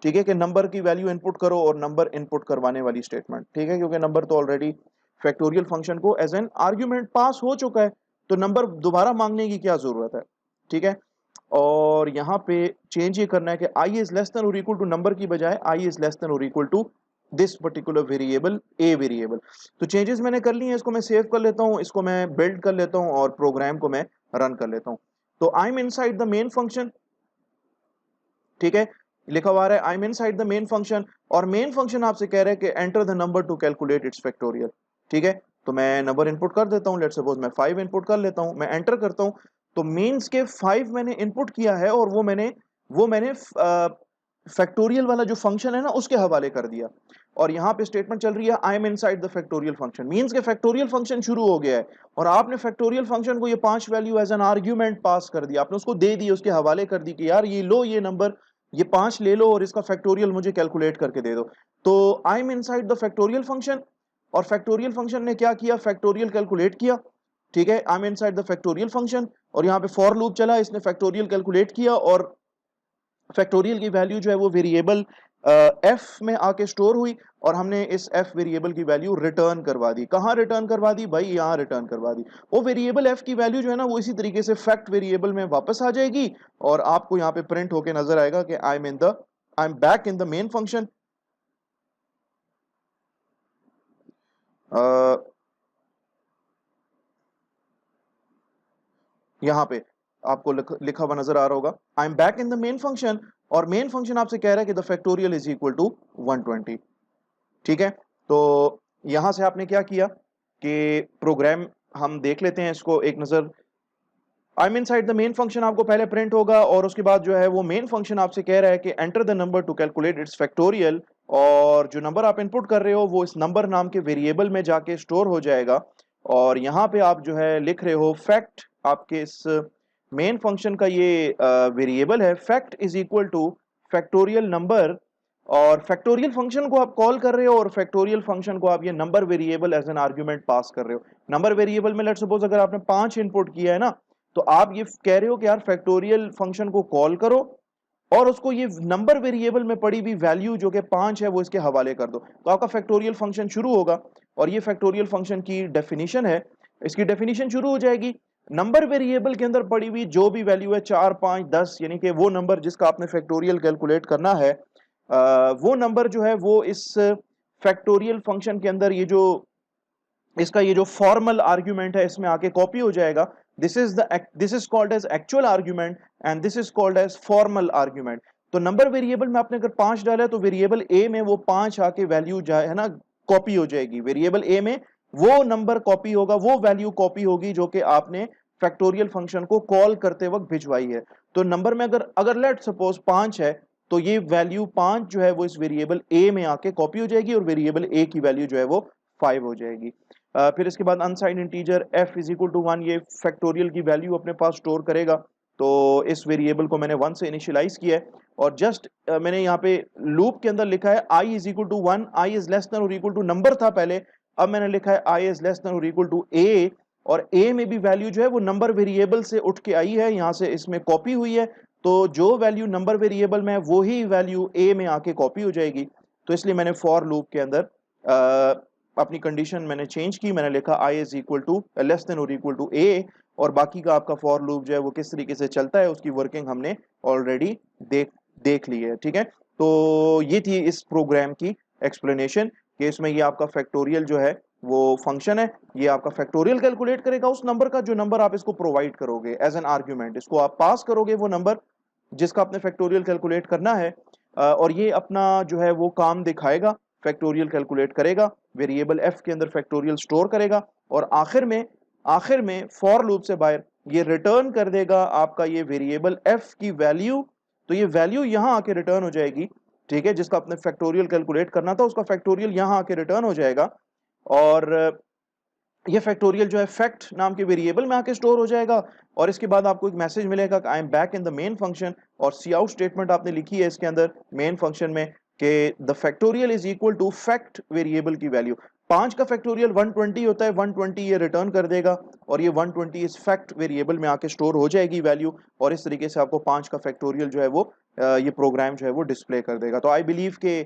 [SPEAKER 1] ठीक है, कि नंबर की वैल्यू इनपुट करो और नंबर इनपुट करवाने वाली स्टेटमेंट। ठीक है, क्योंकि नंबर तो ऑलरेडी फैक्टोरियल फंक्शन को एज एन आर्ग्यूमेंट पास हो चुका है, तो नंबर दोबारा मांगने की क्या जरूरत है। ठीक है, और यहाँ पे चेंज ये करना है कि आई इज लेस देन और इक्वल टू नंबर की बजाय आई इज लेस देन और equal to this particular variable A variable. तो चेंजेस मैंने कर ली हैं, इसको मैं सेव कर लेता हूँ, इसको मैं बिल्ड कर लेता हूँ और प्रोग्राम को मैं रन कर लेता हूँ। तो आई am inside the main function. ठीक है, लिखा हुआ है I am inside the main function, और मेन फंक्शन आपसे कह रहा है कि enter the number two calculate its factorial. ठीक है, तो मैं नंबर इनपुट कर देता हूँ, लेट्स सपोज मैं 5 इनपुट कर लेता हूँ, मैं एंटर करता हूँ। तो मीन्स के 5 मैंने इनपुट किया है, और वो मैंने फैक्टोरियल वाला जो फंक्शन है ना उसके हवाले कर दिया, और यहाँ पे स्टेटमेंट चल रही है I am inside the factorial function. Means के फैक्टोरियल फंक्शन शुरू हो गया है, और आपने फैक्टोरियल फंक्शन को ये 5 value as an argument pass कर दिया, आपने उसको दे दी, उसके हवाले कर दी कि यार ये लो, ये नंबर ये 5 ले लो और इसका फैक्टोरियल मुझे कैलकुलेट करके दे दो। तो आई am inside the factorial function, और फैक्टोरियल फंक्शन ने क्या किया, फैक्टोरियल कैलकुलेट किया। ठीक है, I am inside the factorial function, और यहाँ पे फॉर लूप चला, इसने फैक्टोरियल कैलकुलेट किया, और फैक्टोरियल की वैल्यू जो है वो वेरिएबल एफ में आके स्टोर हुई और हमने इस एफ वेरिएबल की वैल्यू रिटर्न करवा दी। कहाँ रिटर्न करवा दी भाई? यहाँ रिटर्न करवा दी। वो वेरिएबल एफ की वैल्यू जो है ना वो इसी तरीके से फैक्ट वेरिएबल में वापस आ जाएगी और आपको यहाँ पे प्रिंट होके नजर आएगा कि I am back in the main function. यहाँ पे आपको लिखा हुआ नजर आ रहा होगा I am back in the main function, और मेन फंक्शन आपसे कह रहा है कि the factorial is equal to 120। ठीक है, तो यहां से आपने क्या किया कि प्रोग्राम हम देख लेते हैं इसको एक नजर। I mean side the main function आपको पहले प्रिंट होगा और उसके बाद जो है वो मेन फंक्शन आपसे कह रहा है कि enter the number two calculate its factorial, और जो नंबर आप इनपुट कर रहे हो वो इस नंबर नाम के वेरिएबल में जाके स्टोर हो जाएगा। और यहाँ पे आप जो है लिख रहे हो फैक्ट, आपके इस मेन फंक्शन का ये वेरिएबल है fact is equal two factorial number, और फैक्टोरियल फंक्शन को आप कॉल कर रहे हो और फैक्टोरियल फंक्शन को आप ये number variable as an argument pass कर रहे हो। नंबर वेरिएबल में लेट्स सपोज अगर आपने 5 इनपुट किया है ना, तो आप ये कह रहे हो कि यार फैक्टोरियल फंक्शन को कॉल करो और उसको ये नंबर वेरिएबल में पड़ी हुई वैल्यू जो कि 5 है वो इसके हवाले कर दो, तो आपका फैक्टोरियल फंक्शन शुरू होगा। और ये फैक्टोरियल फंक्शन की डेफिनेशन है, इसकी डेफिनेशन शुरू हो जाएगी। नंबर वेरिएबल के अंदर पड़ी हुई जो भी वैल्यू है 4, 5, 10, यानी कि वो नंबर जिसका आपने फैक्टोरियल कैलकुलेट करना है, वो नंबर जो है वो इस फैक्टोरियल फंक्शन के अंदर ये जो इसका ये जो फॉर्मल आर्ग्यूमेंट है इसमें आके कॉपी हो जाएगा। This is called as actual argument and this is called as formal argument. तो नंबर वेरिएबल में आपने अगर 5 डाला है तो वेरिएबल ए में वो 5 आके वैल्यू है ना कॉपी हो जाएगी। वेरिएबल ए में वो नंबर कॉपी होगा, वो वैल्यू कॉपी होगी जो कि आपने फैक्टोरियल फंक्शन को कॉल करते वक्त भिजवाई है। तो नंबर में अगर अगर लेट सपोज 5 है तो ये वैल्यू 5 जो है वो इस वेरिएबल ए में आके कॉपी हो जाएगी और वेरिएबल ए की वैल्यू जो है वो 5 हो जाएगी। फिर इसके बाद unsigned integer f is equal to 1, ये फैक्टोरियल की वैल्यू अपने पास स्टोर करेगा। तो इस वेरिएबल को मैंने 1 से इनिशियलाइज किया है और जस्ट मैंने यहाँ पे लूप के अंदर लिखा है i is equal to 1, i is less than और इक्वल टू नंबर था पहले, अब मैंने लिखा है i इज लेस देन और इक्वल टू a, और a में भी वैल्यू जो है वो नंबर वेरिएबल से उठ के आई है, यहाँ से इसमें कॉपी हुई है। तो जो वैल्यू नंबर वेरिएबल में है वही वैल्यू a में आके कॉपी हो जाएगी। तो इसलिए मैंने फॉर लूप के अंदर अपनी कंडीशन मैंने चेंज की, मैंने लिखा i is equal to less than और इक्वल टू a, और बाकी का आपका फॉर लूप जो है वो किस तरीके से चलता है उसकी वर्किंग हमने ऑलरेडी देख ली है। ठीक है, तो ये थी इस प्रोग्राम की एक्सप्लेनेशन कि इसमें ये आपका फैक्टोरियल जो है वो फंक्शन है, ये आपका फैक्टोरियल कैलकुलेट करेगा उस नंबर का जो नंबर आप इसको प्रोवाइड करोगे एज एन आर्ग्यूमेंट, इसको आप पास करोगे वो नंबर जिसका आपने फैक्टोरियल कैलकुलेट करना है, और ये अपना जो है वो काम दिखाएगा, फैक्टोरियल कैलकुलेट करेगा, वेरिएबल एफ के अंदर फैक्टोरियल स्टोर करेगा और आखिर में फॉर लूप से बाहर ये रिटर्न कर देगा आपका ये वेरिएबल एफ की वैल्यू। तो ये वैल्यू यहां आके रिटर्न हो जाएगी, ठीक है, जिसका आपने फैक्टोरियल कैलकुलेट करना था उसका फैक्टोरियल यहां आके रिटर्न हो जाएगा। और ये फैक्टोरियल जो है फैक्ट नाम के वेरिएबल में आके स्टोर हो जाएगा और इसके बाद आपको एक मैसेज मिलेगा कि I am back in the main function, और सी आउट स्टेटमेंट आपने लिखी है इसके अंदर मेन फंक्शन में कि the factorial is equal to fact variable की वैल्यू। 5 का फैक्टोरियल 120 होता है, 120 ये रिटर्न कर देगा और ये 120 इस फैक्ट वेरिएबल में आके स्टोर हो जाएगी वैल्यू, और इस तरीके से आपको 5 का फैक्टोरियल जो है वो ये प्रोग्राम जो है वो डिस्प्ले कर देगा। तो आई बिलीव के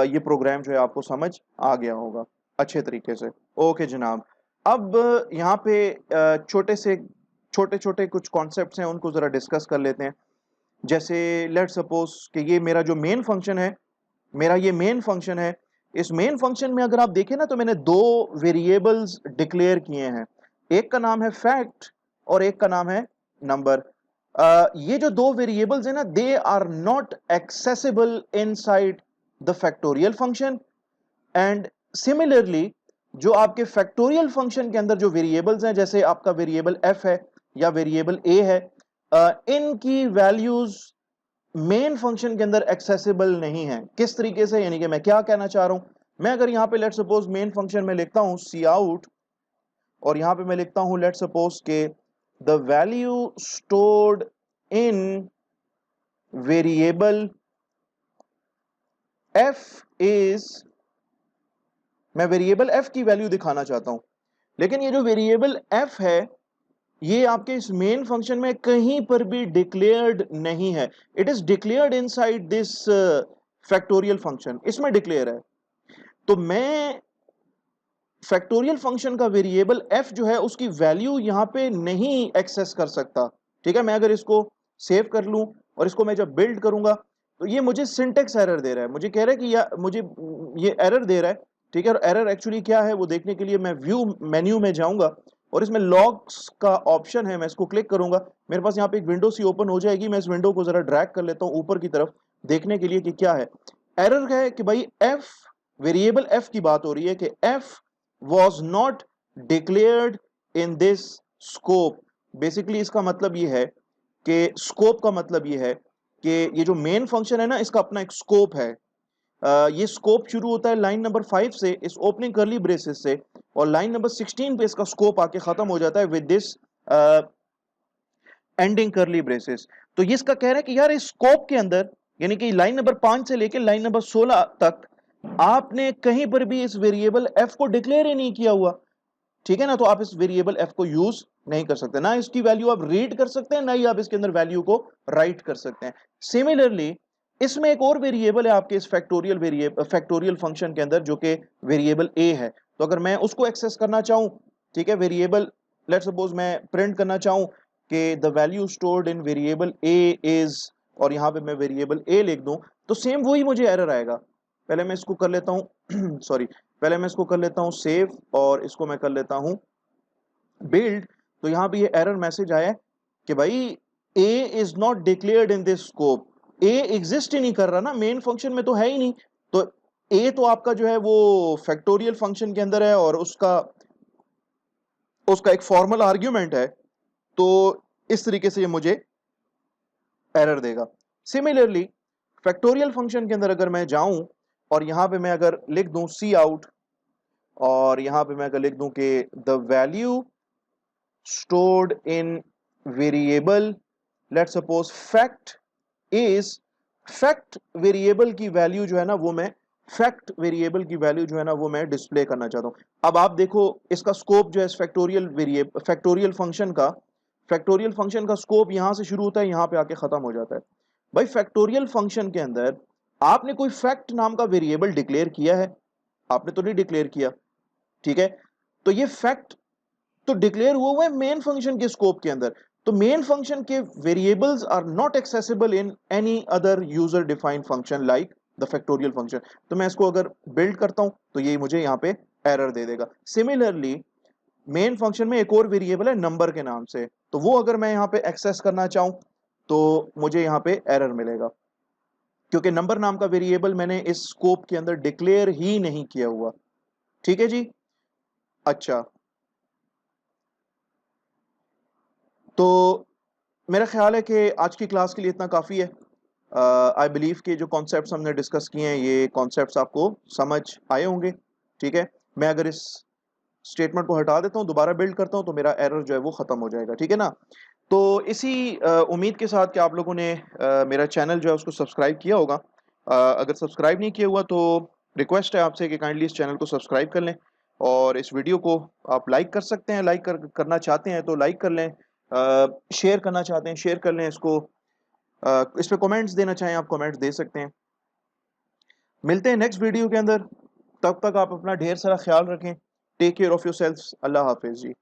[SPEAKER 1] ये प्रोग्राम जो है आपको समझ आ गया होगा अच्छे तरीके से। ओके जनाब, अब यहाँ पे छोटे छोटे कुछ कॉन्सेप्ट्स हैं उनको जरा डिस्कस कर लेते हैं। जैसे लेट सपोज कि ये मेरा जो मेन फंक्शन है, मेरा ये मेन फंक्शन है, इस मेन फंक्शन में अगर आप देखें ना तो मैंने 2 वेरिएबल्स डिक्लेयर किए हैं, एक का नाम है फैक्ट और एक का नाम है नंबर। ये जो 2 वेरिएबल्स हैं ना they are not accessible inside the factorial function, and similarly जो आपके फैक्टोरियल फंक्शन के अंदर जो वेरिएबल्स हैं जैसे आपका वेरिएबल एफ है या वेरिएबल ए है, इनकी वैल्यूज मेन फंक्शन के अंदर एक्सेसिबल नहीं है। किस तरीके से, यानी कि मैं क्या कहना चाह रहा हूं, मैं अगर यहां पे लेट सपोज मेन फंक्शन में लिखता हूं सी आउट और यहां पे मैं लिखता हूं लेट सपोज के the value stored in variable F is, मैं वेरिएबल एफ की वैल्यू दिखाना चाहता हूं, लेकिन ये जो वेरिएबल एफ है ये आपके इस मेन फंक्शन में कहीं पर भी डिक्लेयर्ड नहीं है। It is declared inside this factorial function इसमें डिक्लेयर है, तो मैं फैक्टोरियल फंक्शन का वेरिएबल f जो है उसकी वैल्यू यहां पे नहीं एक्सेस कर सकता। ठीक है, मैं अगर इसको सेव कर लूं और इसको मैं जब बिल्ड करूंगा तो ये मुझे सिंटेक्स एरर दे रहा है, मुझे कह रहा है कि मुझे ये एरर दे रहा है। ठीक है, और एरर एक्चुअली क्या है वो देखने के लिए मैं व्यू मेन्यू में जाऊंगा और इसमें लॉग्स का ऑप्शन है, मैं इसको क्लिक करूंगा, मेरे पास यहाँ पे एक विंडो सी ओपन हो जाएगी। मैं इस विंडो को जरा ड्रैग कर लेता हूँ ऊपर की तरफ देखने के लिए कि क्या है। एरर है कि भाई f वेरिएबल f की बात हो रही है कि f was not declared in this scope। Basically इसका मतलब ये है कि स्कोप का मतलब ये है कि ये जो मेन फंक्शन है ना इसका अपना एक स्कोप है। ये स्कोप शुरू होता है लाइन नंबर 5 से, इस ओपनिंग करली ब्रेसेस से, और लाइन नंबर 16 पे इसका स्कोप आके खत्म हो जाता है विद दिस एंडिंग करली ब्रेसेस। तो ये इसका कह रहा है कि यार इस स्कोप के अंदर यानी कि लाइन नंबर 5 से लेकर लाइन नंबर 16 तक आपने कहीं पर भी इस वेरिएबल f को डिक्लेयर ही नहीं किया हुआ। ठीक है ना, तो आप इस वेरिएबल f को यूज नहीं कर सकते, ना इसकी वैल्यू आप रीड कर सकते हैं, ना ही आप इसके अंदर वैल्यू को राइट कर सकते हैं। सिमिलरली इसमें एक और वेरिएबल है आपके इस फैक्टोरियल फंक्शन के अंदर जो कि वेरिएबल a है। तो अगर मैं उसको एक्सेस करना चाहूं, ठीक है, वेरिएबल लेट सपोज मैं प्रिंट करना चाहूं कि the value stored in variable a is, और यहां पे मैं वेरिएबल a लिख दूं, तो सेम वही मुझे एरर आएगा। पहले मैं इसको कर लेता हूं सॉरी, पहले मैं इसको कर लेता हूं सेव और इसको मैं कर लेता हूं बिल्ड। तो यहां पे ये एरर मैसेज आया है कि भाई a is not declared in this scope. a exist ही नहीं कर रहा ना, मेन फंक्शन में तो है ही नहीं। तो a तो आपका जो है वो फैक्टोरियल फंक्शन के अंदर है और उसका उसका एक फॉर्मल आर्ग्यूमेंट है, तो इस तरीके से ये मुझे एरर देगा। सिमिलरली फैक्टोरियल फंक्शन के अंदर अगर मैं जाऊं और यहां पे मैं अगर लिख दूं सी आउट, और यहां पे मैं अगर लिख दूं कि the value stored in variable let suppose fact is, fact variable की वैल्यू जो है ना वो मैं फैक्ट वेरिएबल की वैल्यू जो है ना वो मैं डिस्प्ले करना चाहता हूं। अब आप देखो इसका स्कोप जो है फैक्टोरियल फंक्शन का स्कोप यहां से शुरू होता है, यहां पे आके खत्म हो जाता है। भाई फैक्टोरियल फंक्शन के अंदर आपने कोई फैक्ट नाम का वेरिएबल डिक्लेयर किया है? आपने तो नहीं डिक्लेयर किया। ठीक है, तो ये फैक्ट तो डिक्लेयर हुआ है मेन फंक्शन के स्कोप के अंदर। तो मेन फंक्शन के variables are not accessible in any other user defined function like the factorial function. तो मैं इसको अगर बिल्ड करता हूं तो ये मुझे यहां पे एरर दे देगा। सिमिलरली मेन फंक्शन में एक और वेरिएबल है नंबर के नाम से, तो वो अगर मैं यहां पे एक्सेस करना चाहूं तो मुझे यहां पे एरर मिलेगा, क्योंकि नंबर नाम का वेरिएबल मैंने इस स्कोप के अंदर डिक्लेयर ही नहीं किया हुआ। ठीक है जी। अच्छा, तो मेरा ख्याल है कि आज की क्लास के लिए इतना काफ़ी है। आई बिलीव कि जो कॉन्सेप्ट्स हमने डिस्कस किए हैं ये कॉन्सेप्ट्स आपको समझ आए होंगे। ठीक है, मैं अगर इस स्टेटमेंट को हटा देता हूँ दोबारा बिल्ड करता हूँ तो मेरा एरर जो है वो ख़त्म हो जाएगा। ठीक है ना, तो इसी उम्मीद के साथ कि आप लोगों ने मेरा चैनल जो है उसको सब्सक्राइब किया होगा। अगर सब्सक्राइब नहीं किया हुआ तो रिक्वेस्ट है आपसे कि काइंडली इस चैनल को सब्सक्राइब कर लें, और इस वीडियो को आप लाइक कर सकते हैं, करना चाहते हैं तो लाइक कर लें, शेयर करना चाहते हैं शेयर कर लें इसको, इस पे कमेंट्स देना चाहें आप कमेंट्स दे सकते हैं। मिलते हैं नेक्स्ट वीडियो के अंदर, तब तक आप अपना ढेर सारा ख्याल रखें। Take care of yourselves. अल्लाह हाफिज़ जी।